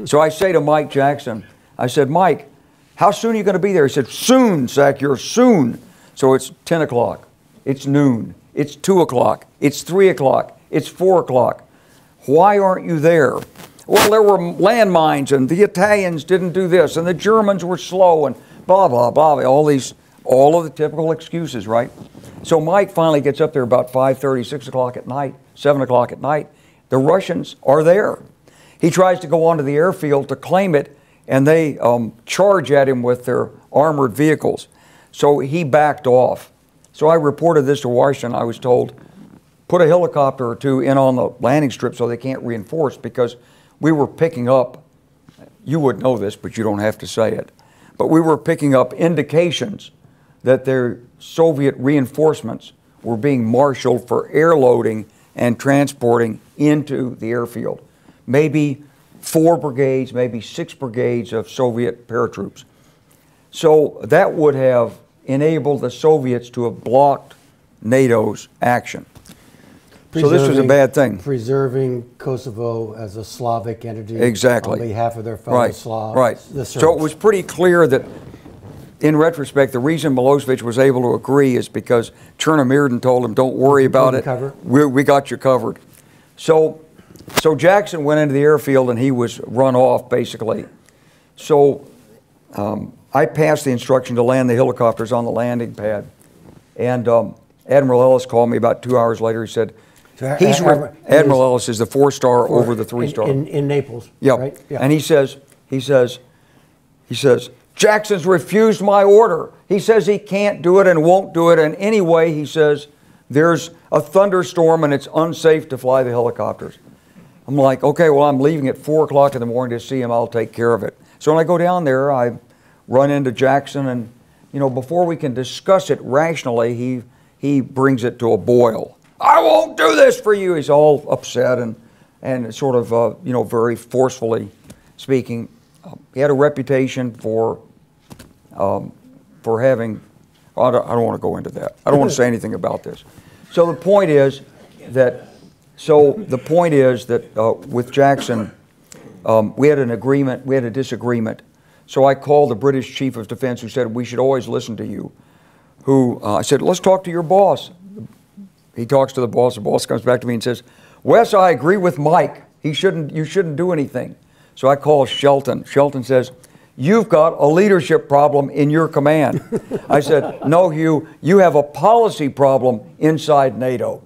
So I say to Mike Jackson, I said, Mike, how soon are you going to be there? He said, soon, You're soon. So it's 10 o'clock, it's noon, it's 2 o'clock, it's 3 o'clock, it's 4 o'clock. Why aren't you there? Well, there were landmines and the Italians didn't do this and the Germans were slow and blah, blah, blah, all of the typical excuses, right? So Mike finally gets up there about 5:30, 6 o'clock at night, 7 o'clock at night. The Russians are there. He tries to go onto the airfield to claim it, and they charge at him with their armored vehicles. So he backed off. So I reported this to Washington. I was told, put a helicopter or two in on the landing strip so they can't reinforce, because we were picking up, you would know this, but you don't have to say it, but we were picking up indications that their Soviet reinforcements were being marshaled for air loading and transporting into the airfield. Maybe 4 brigades, maybe 6 brigades of Soviet paratroops. So that would have enabled the Soviets to have blocked NATO's action. So this was a bad thing. Preserving Kosovo as a Slavic entity, exactly, on behalf of their fellow Slavs. Right. So it was pretty clear that, in retrospect, the reason Milosevic was able to agree is because Chernomyrdin told him, "Don't worry about it. We got you covered." So Jackson went into the airfield and he was run off, basically. So I passed the instruction to land the helicopters on the landing pad, and Admiral Ellis called me about 2 hours later. He said, Admiral Ellis is the 4-star over the 3-star. In Naples, yep. Right? Yeah. And he says, Jackson's refused my order. He says he can't do it and won't do it. And anyway, he says, there's a thunderstorm and it's unsafe to fly the helicopters. I'm like, okay, well, I'm leaving at 4 o'clock in the morning to see him. I'll take care of it. So when I go down there, I run into Jackson, and, you know, before we can discuss it rationally, he brings it to a boil. I won't do this for you. He's all upset and sort of, you know, very forcefully speaking. He had a reputation for having, I don't want to go into that. I don't want to say anything about this. So the point is that, with Jackson, we had an agreement, we had a disagreement. So I called the British Chief of Defense, who said, we should always listen to you. I said, let's talk to your boss. He talks to the boss comes back to me and says, Wes, I agree with Mike. You shouldn't do anything. So I call Shelton. Shelton says, you've got a leadership problem in your command. I said, no, Hugh, you have a policy problem inside NATO.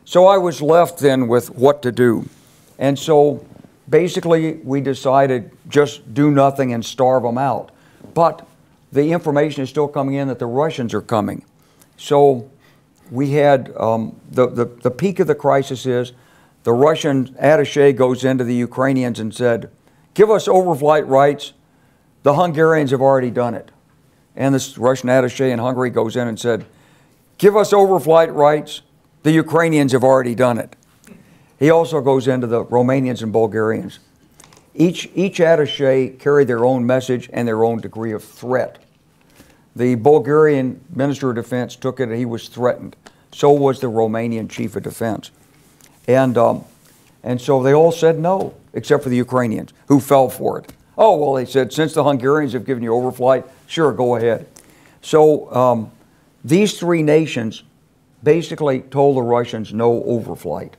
So I was left then with what to do. And so basically we decided just do nothing and starve them out. But the information is still coming in that the Russians are coming. So we had, the peak of the crisis is the Russian attaché goes into the Ukrainians and said, give us overflight rights. The Hungarians have already done it. And this Russian attaché in Hungary goes in and said, give us overflight rights. The Ukrainians have already done it. He also goes into the Romanians and Bulgarians. Each attaché carried their own message and their own degree of threat. The Bulgarian Minister of Defense took it and he was threatened. So was the Romanian Chief of Defense. And so they all said no, except for the Ukrainians, who fell for it. Oh, well, they said, since the Hungarians have given you overflight, sure, go ahead. So these 3 nations basically told the Russians no overflight.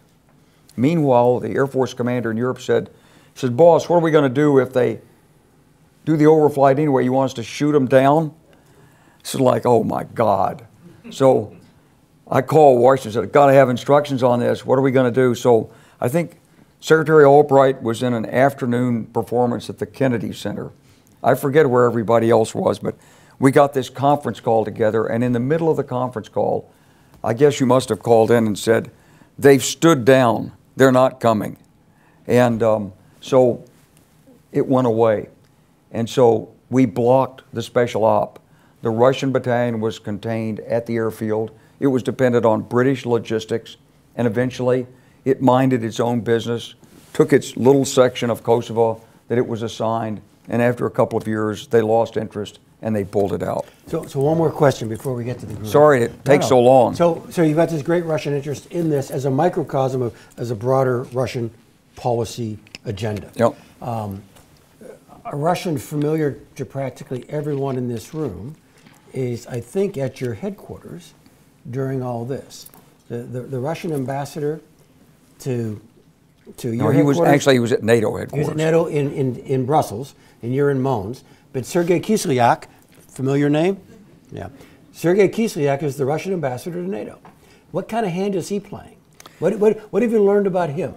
Meanwhile, the Air Force commander in Europe said, boss, what are we going to do if they do the overflight anyway? You want us to shoot them down? It's like, oh my God. So I called Washington and said, I've got to have instructions on this. What are we going to do? So I think Secretary Albright was in an afternoon performance at the Kennedy Center. I forget where everybody else was, but we got this conference call together, and in the middle of the conference call, I guess you must have called in and said, they've stood down. They're not coming. And so it went away. And so we blocked the special op. The Russian battalion was contained at the airfield. It was dependent on British logistics, and eventually it minded its own business, took its little section of Kosovo that it was assigned, and after a couple of years, they lost interest and they pulled it out. So one more question before we get to the group. Sorry it takes so long. So you've got this great Russian interest in this as a microcosm of, as a broader Russian policy agenda. Yep. A Russian familiar to practically everyone in this room is, I think, at your headquarters during all this. The Russian ambassador to your headquarters. He was at NATO headquarters. He was at NATO in Brussels, and you're in Mons. But Sergei Kislyak, familiar name? Yeah. Sergei Kislyak is the Russian ambassador to NATO. What kind of hand is he playing? What have you learned about him?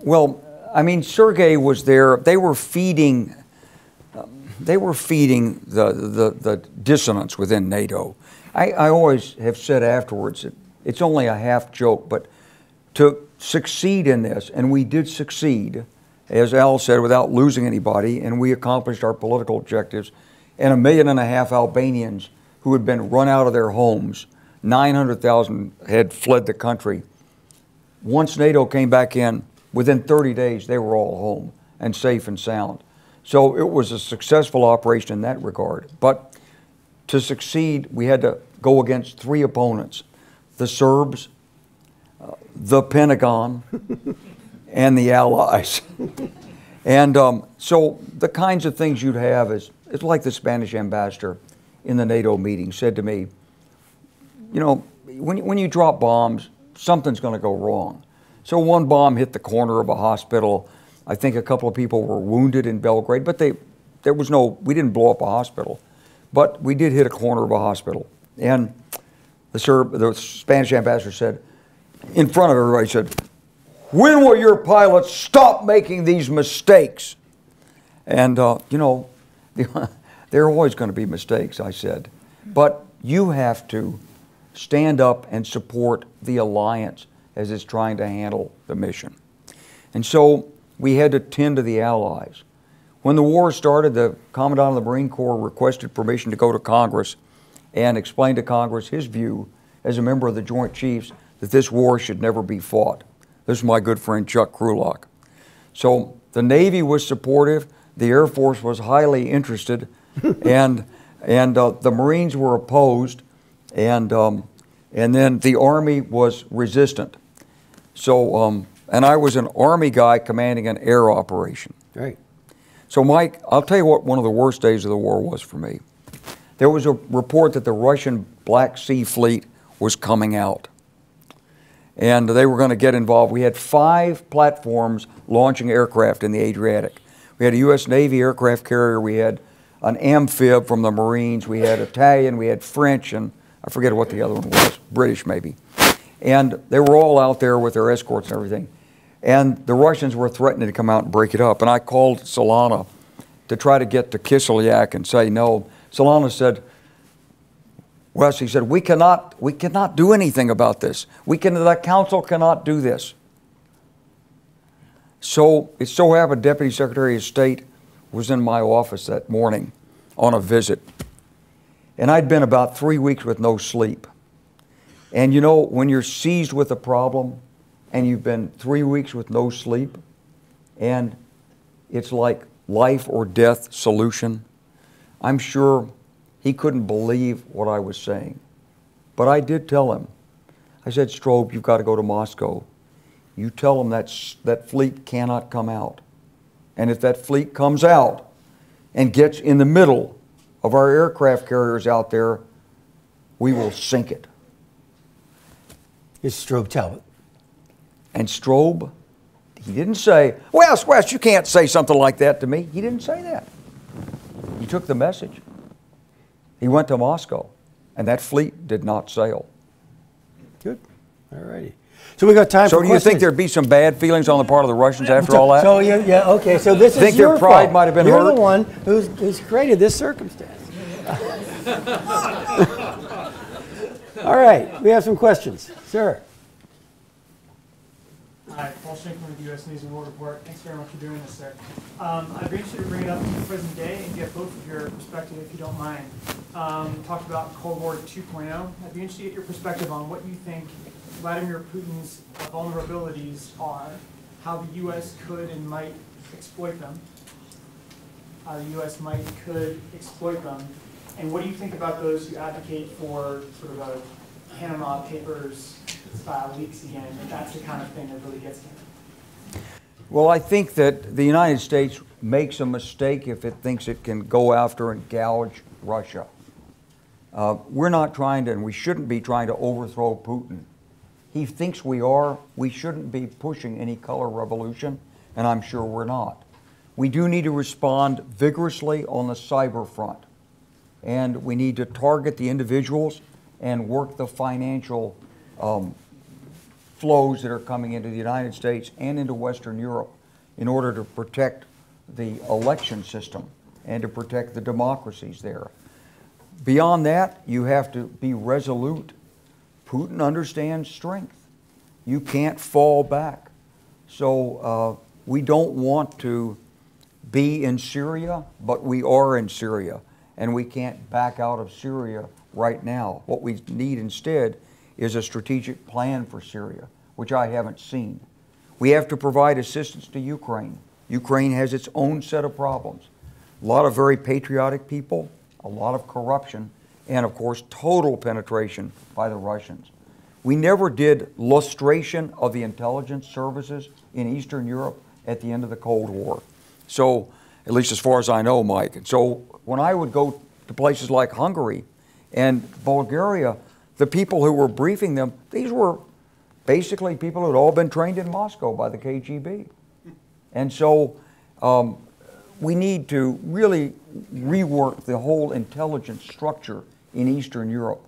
Well, I mean, Sergei was there. They were feeding the dissonance within NATO. I always have said afterwards, it's only a half joke, but to succeed in this, and we did succeed, as Al said, without losing anybody, and we accomplished our political objectives, and 1.5 million Albanians who had been run out of their homes. 900,000 had fled the country. Once NATO came back in, within 30 days, they were all home and safe and sound. So it was a successful operation in that regard. But to succeed, we had to go against three opponents: the Serbs, the Pentagon, and the Allies. And so the kinds of things you'd have is, it's like the Spanish ambassador in the NATO meeting said to me, you know, when you drop bombs, something's going to go wrong. So one bomb hit the corner of a hospital. I think a couple of people were wounded in Belgrade, but we didn't blow up a hospital, but we did hit a corner of a hospital. And the Spanish ambassador said, in front of everybody, said, "When will your pilots stop making these mistakes?" And, you know, there are always going to be mistakes, I said. But you have to stand up and support the alliance as it's trying to handle the mission. And so we had to tend to the Allies. When the war started, the Commandant of the Marine Corps requested permission to go to Congress and explain to Congress his view as a member of the Joint Chiefs that this war should never be fought. This is my good friend Chuck Krulak. So the Navy was supportive, the Air Force was highly interested, and the Marines were opposed, and then the Army was resistant. So, and I was an Army guy commanding an air operation. Right. So Mike, I'll tell you what one of the worst days of the war was for me. There was a report that the Russian Black Sea Fleet was coming out, and they were going to get involved. We had 5 platforms launching aircraft in the Adriatic. We had a U.S. Navy aircraft carrier, we had an amphib from the Marines, we had Italian, we had French, and I forget what the other one was, British maybe. And they were all out there with their escorts and everything. And the Russians were threatening to come out and break it up. And I called Solana to try to get to Kislyak and say no. Solana said, Wes, he said, we cannot do anything about this. The council cannot do this. So it so happened Deputy Secretary of State was in my office that morning on a visit. And I'd been about 3 weeks with no sleep. And you know, when you're seized with a problem and you've been 3 weeks with no sleep, and it's like life or death solution, I'm sure he couldn't believe what I was saying. But I did tell him. I said, Strobe, you've got to go to Moscow. You tell them that fleet cannot come out. And if that fleet comes out and gets in the middle of our aircraft carriers out there, we will sink it. It's Strobe Talbot. And Strobe, he didn't say, Wes, you can't say something like that to me. He didn't say that. He took the message. He went to Moscow, and that fleet did not sail. Good. All righty. So we got time for questions. So do you think there'd be some bad feelings on the part of the Russians after all that? So yeah, okay. So this is think your their pride fault. might have been You're hurt? the one who's created this circumstance. All right, we have some questions. Sir. Hi, Paul Schenkman with the U.S. News and World Report. Thanks very much for doing this, sir. I'd be interested to bring it up to the present day and get both of your perspective, if you don't mind. Talked about Cold War 2.0. I'd be interested to get your perspective on what you think Vladimir Putin's vulnerabilities are, how the U.S. could and might exploit them, how the U.S. could exploit them, and what do you think about those who advocate for sort of a Panama Papers style leaks again, if that's the kind of thing that really gets to him? Well, I think that the United States makes a mistake if it thinks it can go after and gouge Russia. We're not trying to, and we shouldn't be trying to overthrow Putin. He thinks we are. We shouldn't be pushing any color revolution, and I'm sure we're not. We do need to respond vigorously on the cyber front, and we need to target the individuals and work the financial flows that are coming into the United States and into Western Europe in order to protect the election system and to protect the democracies there. Beyond that, you have to be resolute. Putin understands strength. You can't fall back. So we don't want to be in Syria, but we are in Syria. And we can't back out of Syria right now. What we need instead is a strategic plan for Syria, which I haven't seen. We have to provide assistance to Ukraine. Ukraine has its own set of problems. A lot of very patriotic people, a lot of corruption, and of course total penetration by the Russians. We never did lustration of the intelligence services in Eastern Europe at the end of the Cold War. So, at least as far as I know, Mike. And so when I would go to places like Hungary and Bulgaria, the people who were briefing them, these were basically people who had all been trained in Moscow by the KGB. And so we need to really rework the whole intelligence structure in Eastern Europe.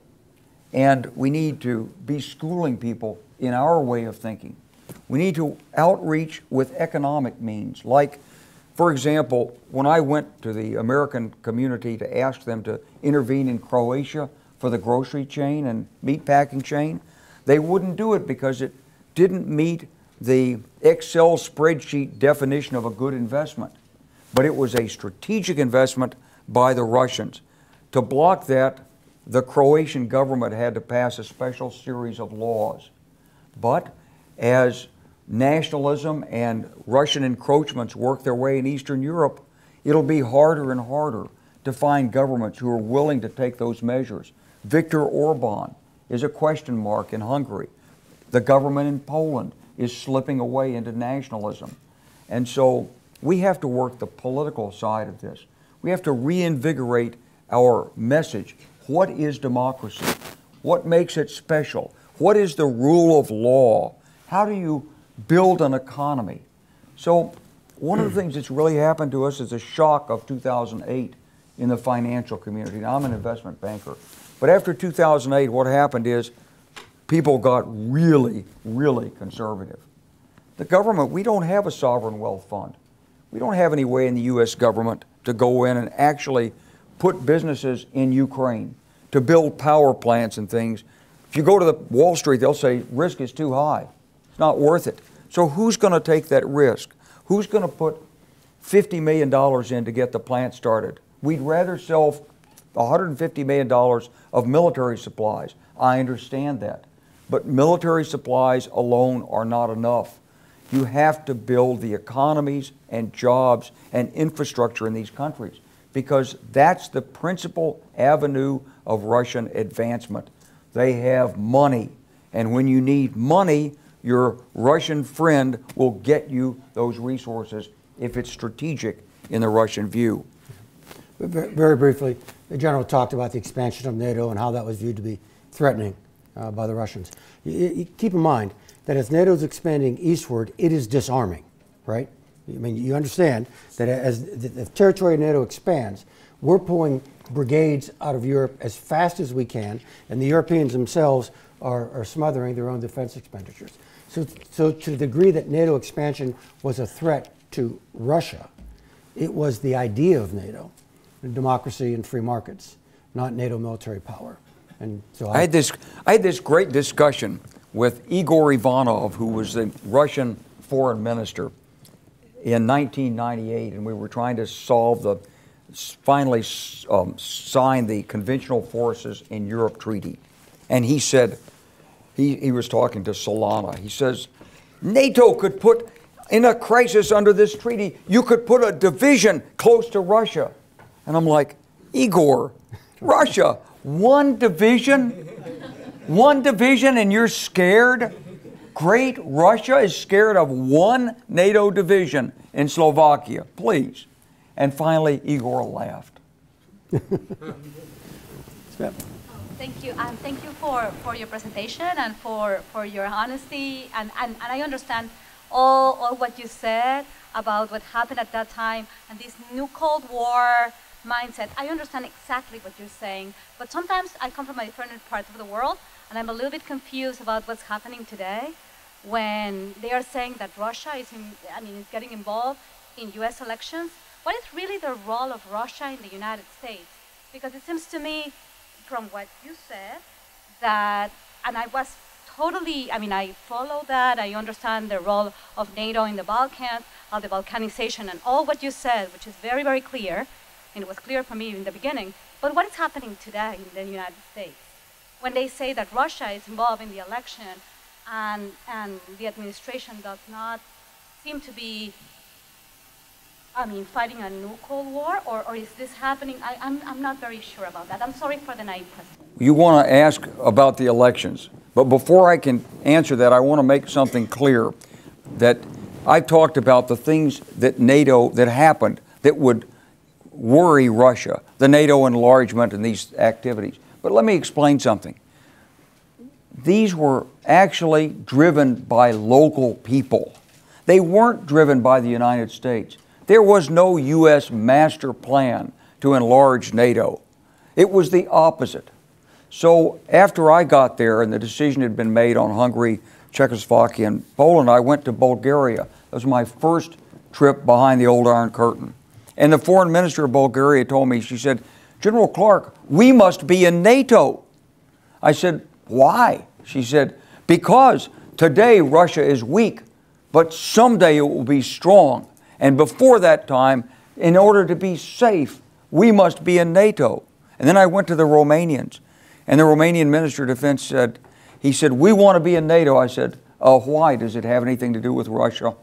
And we need to be schooling people in our way of thinking. We need to outreach with economic means. Like, for example, when I went to the American community to ask them to intervene in Croatia for the grocery chain and meatpacking chain, they wouldn't do it because it didn't meet the Excel spreadsheet definition of a good investment. But it was a strategic investment by the Russians. To block that, the Croatian government had to pass a special series of laws. But as nationalism and Russian encroachments work their way in Eastern Europe, it'll be harder and harder to find governments who are willing to take those measures. Viktor Orban is a question mark in Hungary. The government in Poland is slipping away into nationalism. And so we have to work the political side of this. We have to reinvigorate our message. What is democracy? What makes it special? What is the rule of law? How do you build an economy? So one of the things that's really happened to us is the shock of 2008 in the financial community. Now, I'm an investment banker. But after 2008, what happened is people got really, really conservative. The government, we don't have a sovereign wealth fund. We don't have any way in the U.S. government to go in and actually put businesses in Ukraine, to build power plants and things. If you go to the Wall Street, they'll say risk is too high. It's not worth it. So who's going to take that risk? Who's going to put $50 million in to get the plant started? We'd rather sell $150 million of military supplies. I understand that. But military supplies alone are not enough. You have to build the economies and jobs and infrastructure in these countries, because that's the principal avenue of Russian advancement. They have money, and when you need money, your Russian friend will get you those resources if it's strategic in the Russian view. Very briefly, the General talked about the expansion of NATO and how that was viewed to be threatening by the Russians. You keep in mind that as NATO is expanding eastward, it is disarming, right? I mean, you understand that as the territory of NATO expands, we're pulling brigades out of Europe as fast as we can, and the Europeans themselves are smothering their own defense expenditures. So to the degree that NATO expansion was a threat to Russia, it was the idea of NATO, democracy and free markets, not NATO military power. And so I had this great discussion with Igor Ivanov, who was the Russian foreign minister, in 1998, and we were trying to finally sign the Conventional Forces in Europe Treaty. And he said, he was talking to Solana, he says, NATO could put, in a crisis under this treaty, you could put a division close to Russia. And I'm like, Igor, Russia, one division and you're scared? Great Russia is scared of one NATO division in Slovakia, please. And finally, Igor laughed. Thank you, and thank you for your presentation and for your honesty. And I understand all what you said about what happened at that time and this new Cold War mindset. I understand exactly what you're saying, but sometimes I come from a different part of the world, and I'm a little bit confused about what's happening today when they are saying that Russia is getting involved in U.S. elections. What is really the role of Russia in the United States? Because it seems to me, from what you said, that, and I was totally, I follow that, I understand the role of NATO in the Balkans, of the Balkanization, and all what you said, which is very, very clear, and it was clear for me in the beginning, But what is happening today in the United States? When they say that Russia is involved in the election and the administration does not seem to be, fighting a new Cold War, or is this happening? I'm not very sure about that. I'm sorry for the naive question. You want to ask about the elections, but before I can answer that, I want to make something clear that I talked about the things that that happened that would worry Russia, the NATO enlargement and these activities. But let me explain something. These were actually driven by local people. They weren't driven by the United States. There was no U.S. master plan to enlarge NATO. It was the opposite. So after I got there and the decision had been made on Hungary, Czechoslovakia, and Poland, I went to Bulgaria. That was my first trip behind the old Iron Curtain. And the foreign minister of Bulgaria told me, she said, General Clark, we must be in NATO. I said, why? She said, because today Russia is weak, but someday it will be strong. And before that time, in order to be safe, we must be in NATO. And then I went to the Romanians, and the Romanian Minister of Defense said, he said, we want to be in NATO. I said, why? Does it have anything to do with Russia?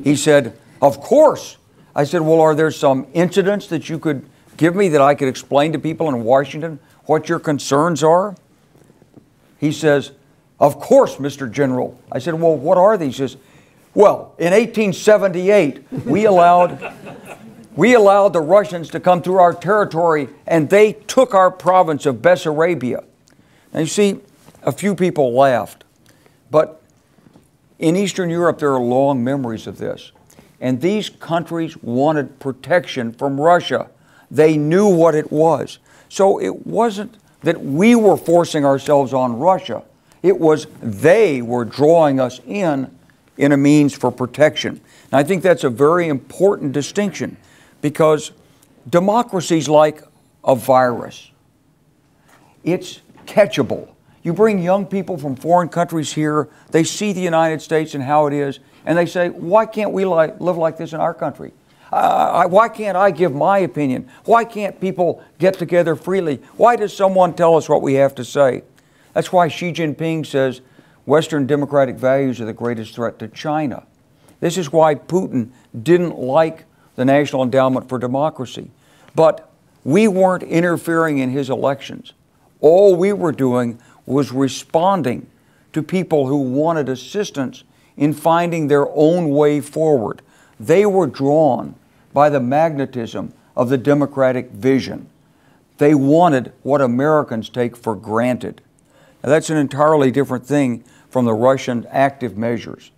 He said, of course. I said, well, are there some incidents that you could give me that I could explain to people in Washington what your concerns are? He says, of course, Mr. General. I said, well, what are these? He says, well, in 1878, we allowed the Russians to come through our territory, and they took our province of Bessarabia. Now, you see, a few people laughed, but in Eastern Europe, there are long memories of this. And these countries wanted protection from Russia. They knew what it was. So it wasn't that we were forcing ourselves on Russia. It was they were drawing us in a means for protection. And I think that's a very important distinction, because democracy's like a virus. It's catchable. You bring young people from foreign countries here, they see the United States and how it is, and they say, why can't we live like this in our country? Why can't I give my opinion? Why can't people get together freely? Why does someone tell us what we have to say? That's why Xi Jinping says Western democratic values are the greatest threat to China. This is why Putin didn't like the National Endowment for Democracy. But we weren't interfering in his elections. All we were doing was responding to people who wanted assistance in finding their own way forward. They were drawn by the magnetism of the democratic vision. They wanted what Americans take for granted. Now, that's an entirely different thing from the Russian active measures.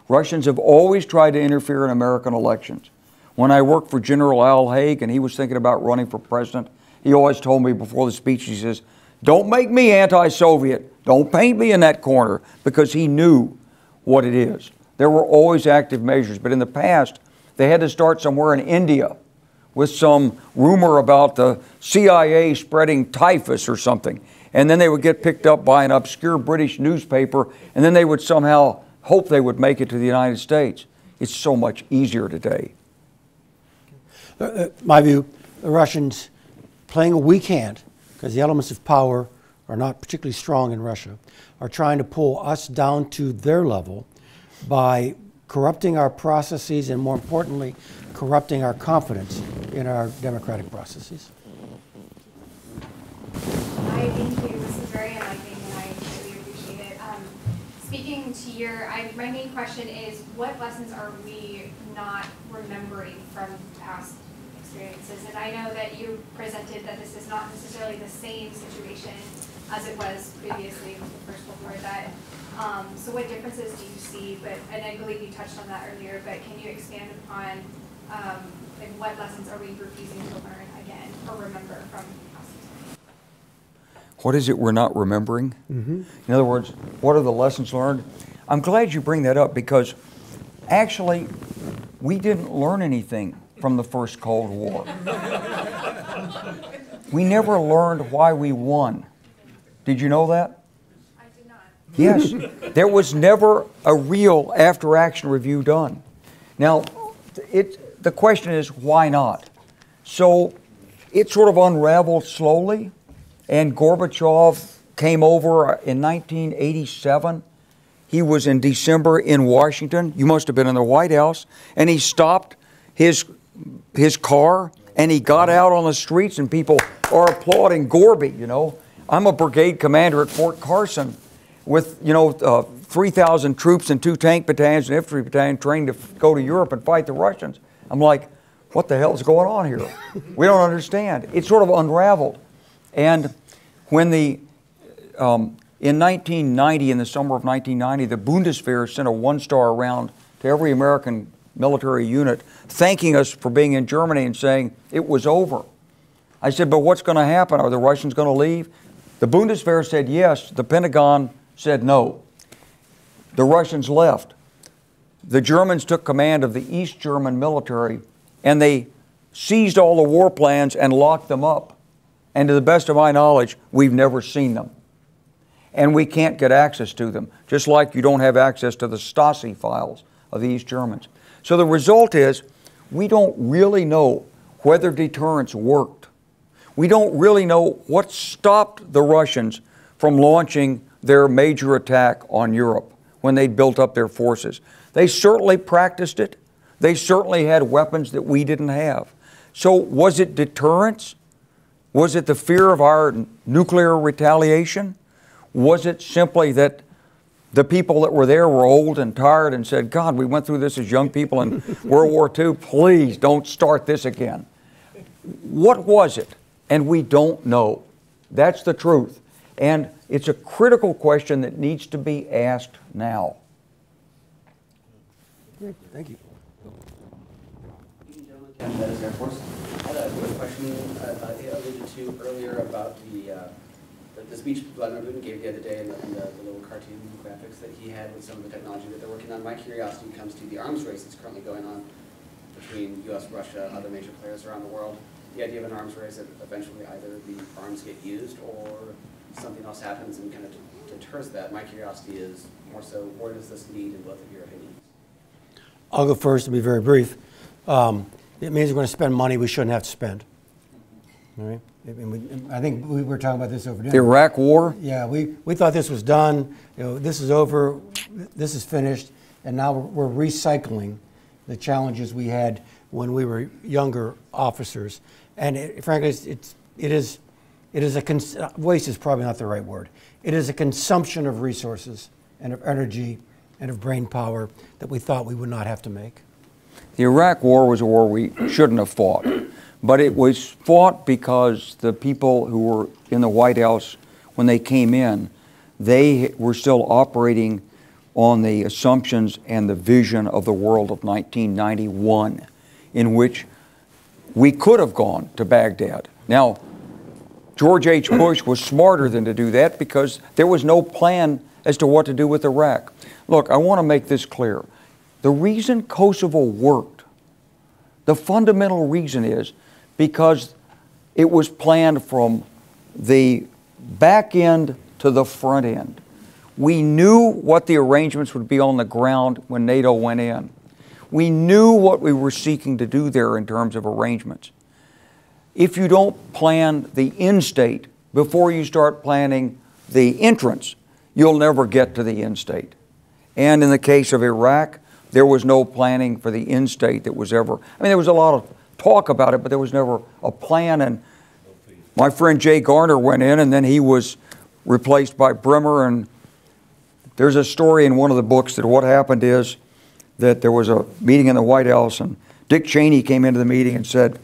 Russians have always tried to interfere in American elections. When I worked for General Haig and he was thinking about running for president, he always told me before the speech, he says, don't make me anti-Soviet. Don't paint me in that corner, because he knew what it is. There were always active measures, but in the past, they had to start somewhere in India with some rumor about the CIA spreading typhus or something. And then they would get picked up by an obscure British newspaper, and then they would somehow hope they would make it to the United States. It's so much easier today. My view, the Russians, playing a weak hand, because the elements of power are not particularly strong in Russia, are trying to pull us down to their level by corrupting our processes and, more importantly, corrupting our confidence in our democratic processes. Hi, thank you. This is very enlightening, and I really appreciate it. Speaking to my main question is, what lessons are we not remembering from past experiences? And I know that you presented that this is not necessarily the same situation as it was previously with the First World War. So what differences do you see? And I believe you touched on that earlier, but can you expand upon what lessons are we refusing to learn again or remember from past experiences? What is it we're not remembering? In other words, what are the lessons learned? I'm glad you bring that up, because actually we didn't learn anything from the first Cold War. We never learned why we won. Did you know that? I did not. Yes. There was never a real after-action review done. Now, the question is, why not? So it sort of unraveled slowly, and Gorbachev came over in 1987. He was in December in Washington. You must have been in the White House. And he stopped his car, and he got out on the streets, and people are applauding Gorby, you know. I'm a brigade commander at Fort Carson with, 3,000 troops and 2 tank battalions and infantry battalion trained to go to Europe and fight the Russians. I'm like, what the hell is going on here? We don't understand. It sort of unraveled. And when in 1990, in the summer of 1990, the Bundeswehr sent a 1-star around to every American military unit thanking us for being in Germany and saying it was over. I said, but what's going to happen? Are the Russians going to leave? The Bundeswehr said yes. The Pentagon said no. The Russians left. The Germans took command of the East German military, and they seized all the war plans and locked them up. And to the best of my knowledge, we've never seen them. And we can't get access to them, just like you don't have access to the Stasi files of the East Germans. So the result is, we don't really know whether deterrence worked. We don't really know what stopped the Russians from launching their major attack on Europe when they built up their forces. They certainly practiced it. They certainly had weapons that we didn't have. So was it deterrence? Was it the fear of our nuclear retaliation? Was it simply that the people that were there were old and tired and said, God, we went through this as young people in World War II. Please don't start this again. What was it? And we don't know. That's the truth. And it's a critical question that needs to be asked now. Great. Thank you. Canada's Air Force. I had a quick question I alluded to earlier about the speech Vladimir Putin gave the other day and the little cartoon graphics that he had with some of the technology that they're working on. My curiosity comes to the arms race that's currently going on between U.S., Russia, other major players around the world. The idea of an arms race that eventually either the arms get used or something else happens and kind of deters that. My curiosity is more so, where does this lead in both of your opinions? I'll go first and be very brief. It means we're going to spend money we shouldn't have to spend. All right? I think we were talking about this over dinner. The Iraq War? Yeah, we thought this was done. This is over. This is finished, and now we're recycling the challenges we had when we were younger officers. And frankly, waste is probably not the right word. It is a consumption of resources and of energy and of brain power that we thought we would not have to make. The Iraq War was a war we shouldn't have fought, but it was fought because the people who were in the White House when they came in, they were still operating on the assumptions and the vision of the world of 1991, in which we could have gone to Baghdad. Now, George H. Bush was smarter than to do that because there was no plan as to what to do with Iraq. Look, I want to make this clear. The reason Kosovo worked, the fundamental reason is because it was planned from the back end to the front end. We knew what the arrangements would be on the ground when NATO went in. We knew what we were seeking to do there in terms of arrangements. If you don't plan the end state before you start planning the entrance, you'll never get to the end state. And in the case of Iraq, there was no planning for the end state that was ever, there was a lot of talk about it, but there was never a plan. And my friend Jay Garner went in, and then he was replaced by Bremer. And there's a story in one of the books that what happened is that there was a meeting in the White House, and Dick Cheney came into the meeting and said,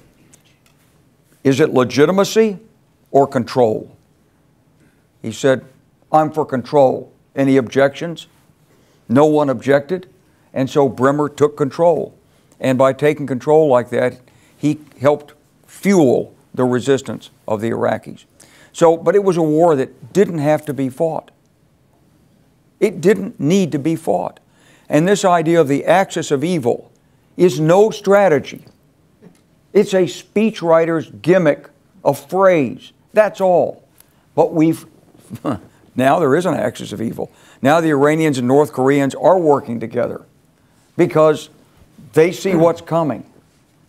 is it legitimacy or control? He said, I'm for control. Any objections? No one objected. And so Bremer took control. And by taking control like that, he helped fuel the resistance of the Iraqis. So, but it was a war that didn't have to be fought. It didn't need to be fought. And this idea of the axis of evil is no strategy. It's a speechwriter's gimmick, a phrase. That's all. But now there is an axis of evil. Now the Iranians and North Koreans are working together because they see what's coming.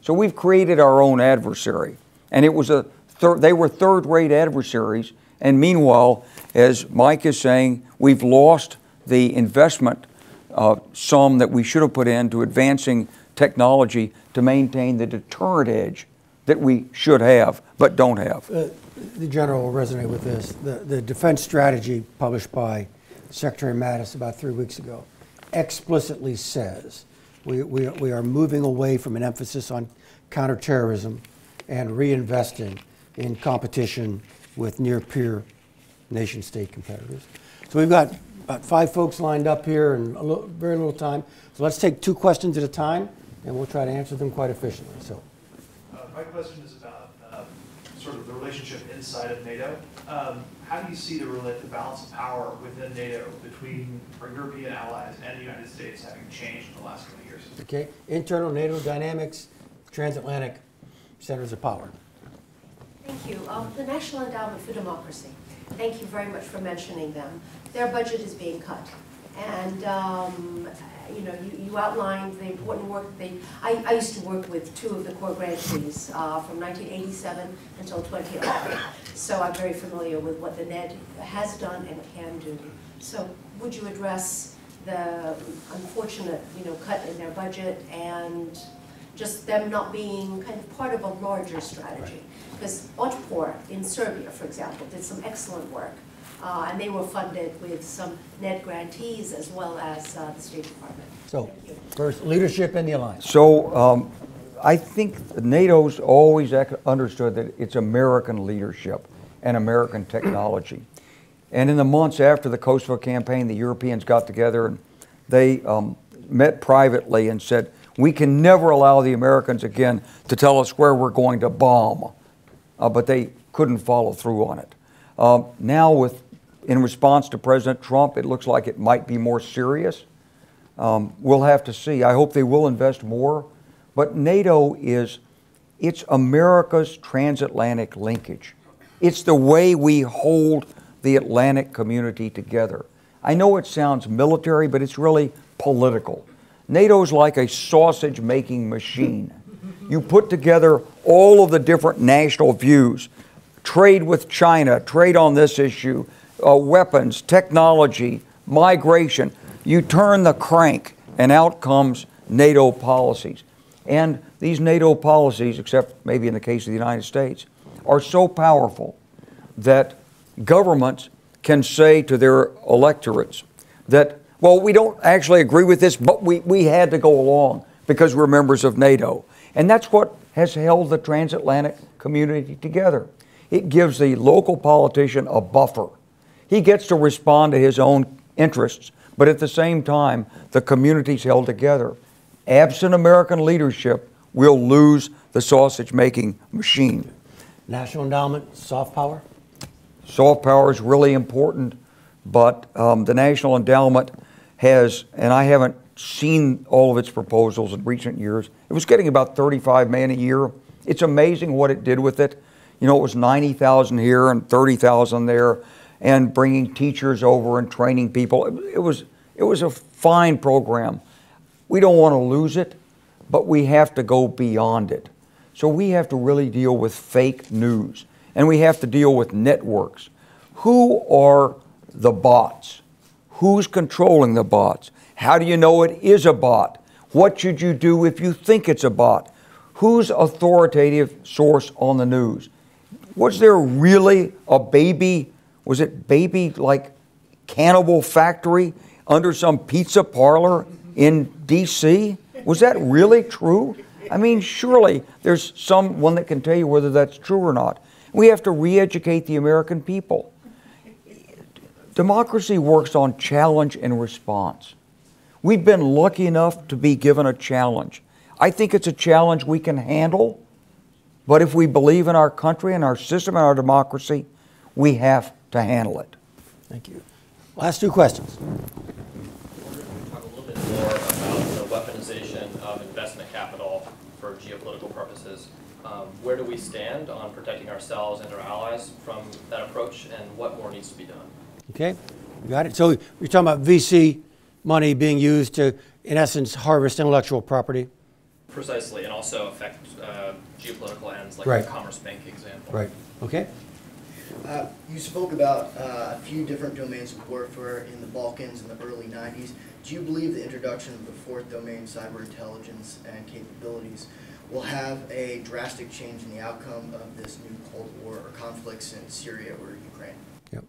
So we've created our own adversary. And it was they were third-rate adversaries. And meanwhile, as Mike is saying, we've lost the investment sum that we should have put into advancing technology to maintain the deterrent edge that we should have but don't have. The General will resonate with this. The defense strategy published by Secretary Mattis about 3 weeks ago explicitly says we are moving away from an emphasis on counterterrorism and reinvesting in competition with near-peer nation-state competitors. So we've got about 5 folks lined up here and very little time. So let's take 2 questions at a time, and we'll try to answer them quite efficiently. So, my question is about sort of the relationship inside of NATO. How do you see the balance of power within NATO between our European allies and the United States having changed in the last 20 years? okay, internal NATO dynamics, transatlantic centers of power. Thank you. The National Endowment for Democracy, thank you very much for mentioning them. Their budget is being cut. And you know, you outlined the important work I used to work with 2 of the core grantees from 1987 until 2011. So I'm very familiar with what the NED has done and can do. So would you address the unfortunate, cut in their budget and just them not being kind of part of a larger strategy? Because Otpor in Serbia, for example, did some excellent work. And they were funded with some NED grantees as well as the State Department. So, first, leadership in the alliance. So I think NATO's always understood that it's American leadership and American technology. And in the months after the Kosovo campaign, the Europeans got together and they met privately and said, we can never allow the Americans again to tell us where we're going to bomb. But they couldn't follow through on it. Now, in response to President Trump, it looks like it might be more serious. We'll have to see. I hope they will invest more. But NATO it's America's transatlantic linkage. It's the way we hold the Atlantic community together. I know it sounds military, but it's really political. NATO's like a sausage-making machine. You put together all of the different national views, trade with China, trade on this issue, weapons, technology, migration. You turn the crank and out comes NATO policies. And these NATO policies, except maybe in the case of the United States, are so powerful that governments can say to their electorates that, well, we don't actually agree with this, but we had to go along because we're members of NATO. And that's what has held the transatlantic community together. It gives the local politician a buffer. He gets to respond to his own interests, but at the same time, the community's held together. Absent American leadership, we'll lose the sausage-making machine. National Endowment, soft power? Soft power is really important, but the National Endowment has, and I haven't seen all of its proposals in recent years, it was getting about $35 million a year. It's amazing what it did with it. It was 90,000 here and 30,000 there, and bringing teachers over and training people. It was a fine program. We don't want to lose it, but we have to go beyond it. So we have to really deal with fake news, and we have to deal with networks. Who are the bots? Who's controlling the bots? How do you know it is a bot? What should you do if you think it's a bot? Who's authoritative source on the news? Was there really a baby, was it baby like cannibal factory under some pizza parlor in D.C.? Was that really true? I mean, surely there's someone that can tell you whether that's true or not. We have to re-educate the American people. Democracy works on challenge and response. We've been lucky enough to be given a challenge. I think it's a challenge we can handle, but if we believe in our country and our system and our democracy, we have to handle it. Thank you. Last 2 questions. We're going to talk a little bit more about the weaponization of investment capital for geopolitical purposes. Where do we stand on protecting ourselves and our allies from that approach, and what more needs to be done? Okay, you got it. So you're talking about VC money being used to, in essence, harvest intellectual property? Precisely, and also affect geopolitical ends, like Right. the Commerce Bank example. Right. Okay. You spoke about a few different domains of warfare in the Balkans in the early 90s. Do you believe the introduction of the fourth domain, cyber intelligence and capabilities, will have a drastic change in the outcome of this new Cold War or conflicts in Syria or Ukraine? Yep.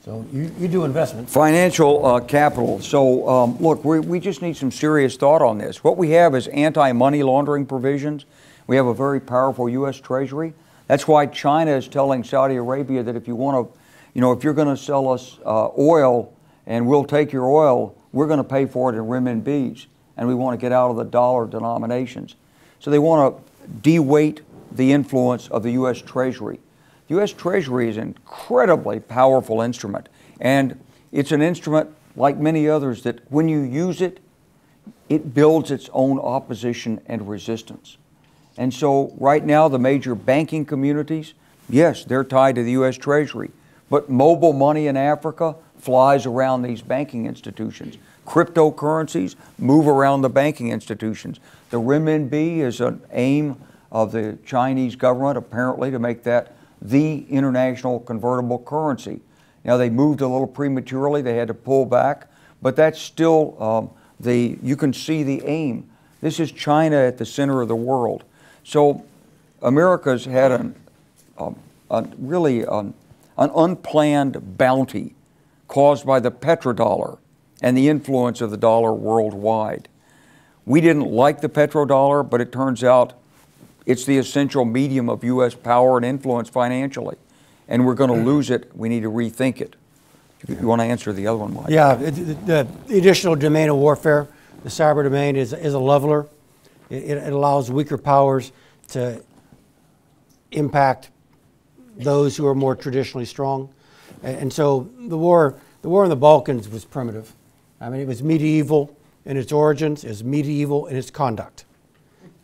So you do investments. Financial capital. So look, we just need some serious thought on this. What we have is anti-money laundering provisions. We have a very powerful U.S. Treasury. That's why China is telling Saudi Arabia that if you want to, if you're going to sell us oil and we'll take your oil, we're going to pay for it in renminbis, and we want to get out of the dollar denominations. So they want to de-weight the influence of the U.S. Treasury. The U.S. Treasury is an incredibly powerful instrument, and it's an instrument like many others that when you use it, it builds its own opposition and resistance. And so right now the major banking communities, yes, they're tied to the U.S. Treasury, but mobile money in Africa flies around these banking institutions. Cryptocurrencies move around the banking institutions. The renminbi is an aim of the Chinese government, apparently, to make that the international convertible currency. Now, they moved a little prematurely. They had to pull back, but that's still you can see the aim. This is China at the center of the world. So America's had really an unplanned bounty caused by the petrodollar and the influence of the dollar worldwide. We didn't like the petrodollar, but it turns out it's the essential medium of U.S. power and influence financially. And we're going to lose it. We need to rethink it. You want to answer the other one, Mike? Yeah, the additional domain of warfare, the cyber domain, is a leveler. It allows weaker powers to impact those who are more traditionally strong. And so the war in the Balkans was primitive. I mean, it was medieval in its origins, it was medieval in its conduct.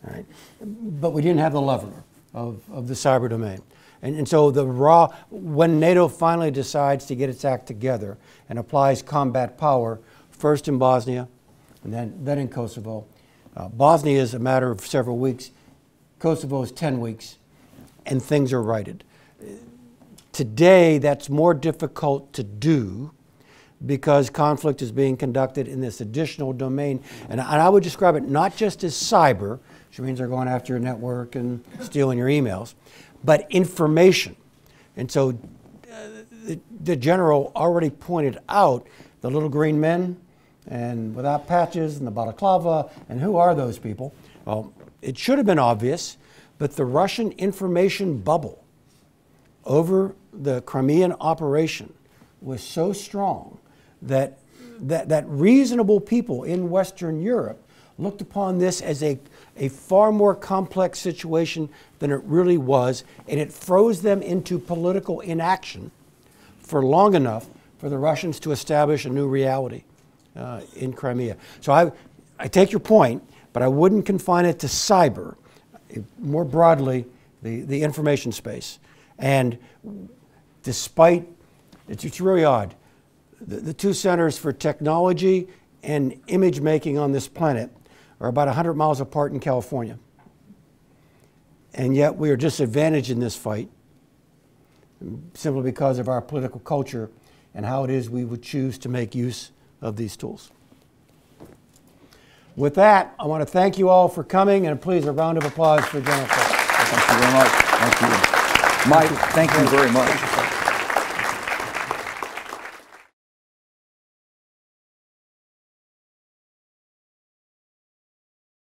All right? But we didn't have the leveler of the cyber domain. And so when NATO finally decides to get its act together and applies combat power, first in Bosnia and then in Kosovo, Bosnia is a matter of several weeks, Kosovo is 10 weeks, and things are righted. Today, that's more difficult to do because conflict is being conducted in this additional domain. And I would describe it not just as cyber, which means they're going after your network and stealing your emails, but information. And so the general already pointed out the little green men and without patches and the balaclava, and who are those people? Well, it should have been obvious, but the Russian information bubble over the Crimean operation was so strong that reasonable people in Western Europe looked upon this as a far more complex situation than it really was, and it froze them into political inaction for long enough for the Russians to establish a new reality in Crimea. So I take your point, but I wouldn't confine it to cyber, more broadly the information space. And despite, it's really odd, the two centers for technology and image making on this planet are about 100 miles apart in California. And yet we are disadvantaged in this fight simply because of our political culture and how it is we would choose to make use of these tools. With that, I want to thank you all for coming, and please a round of applause for General Fitz. Thank you very much. Thank you. Mike, thank you very much.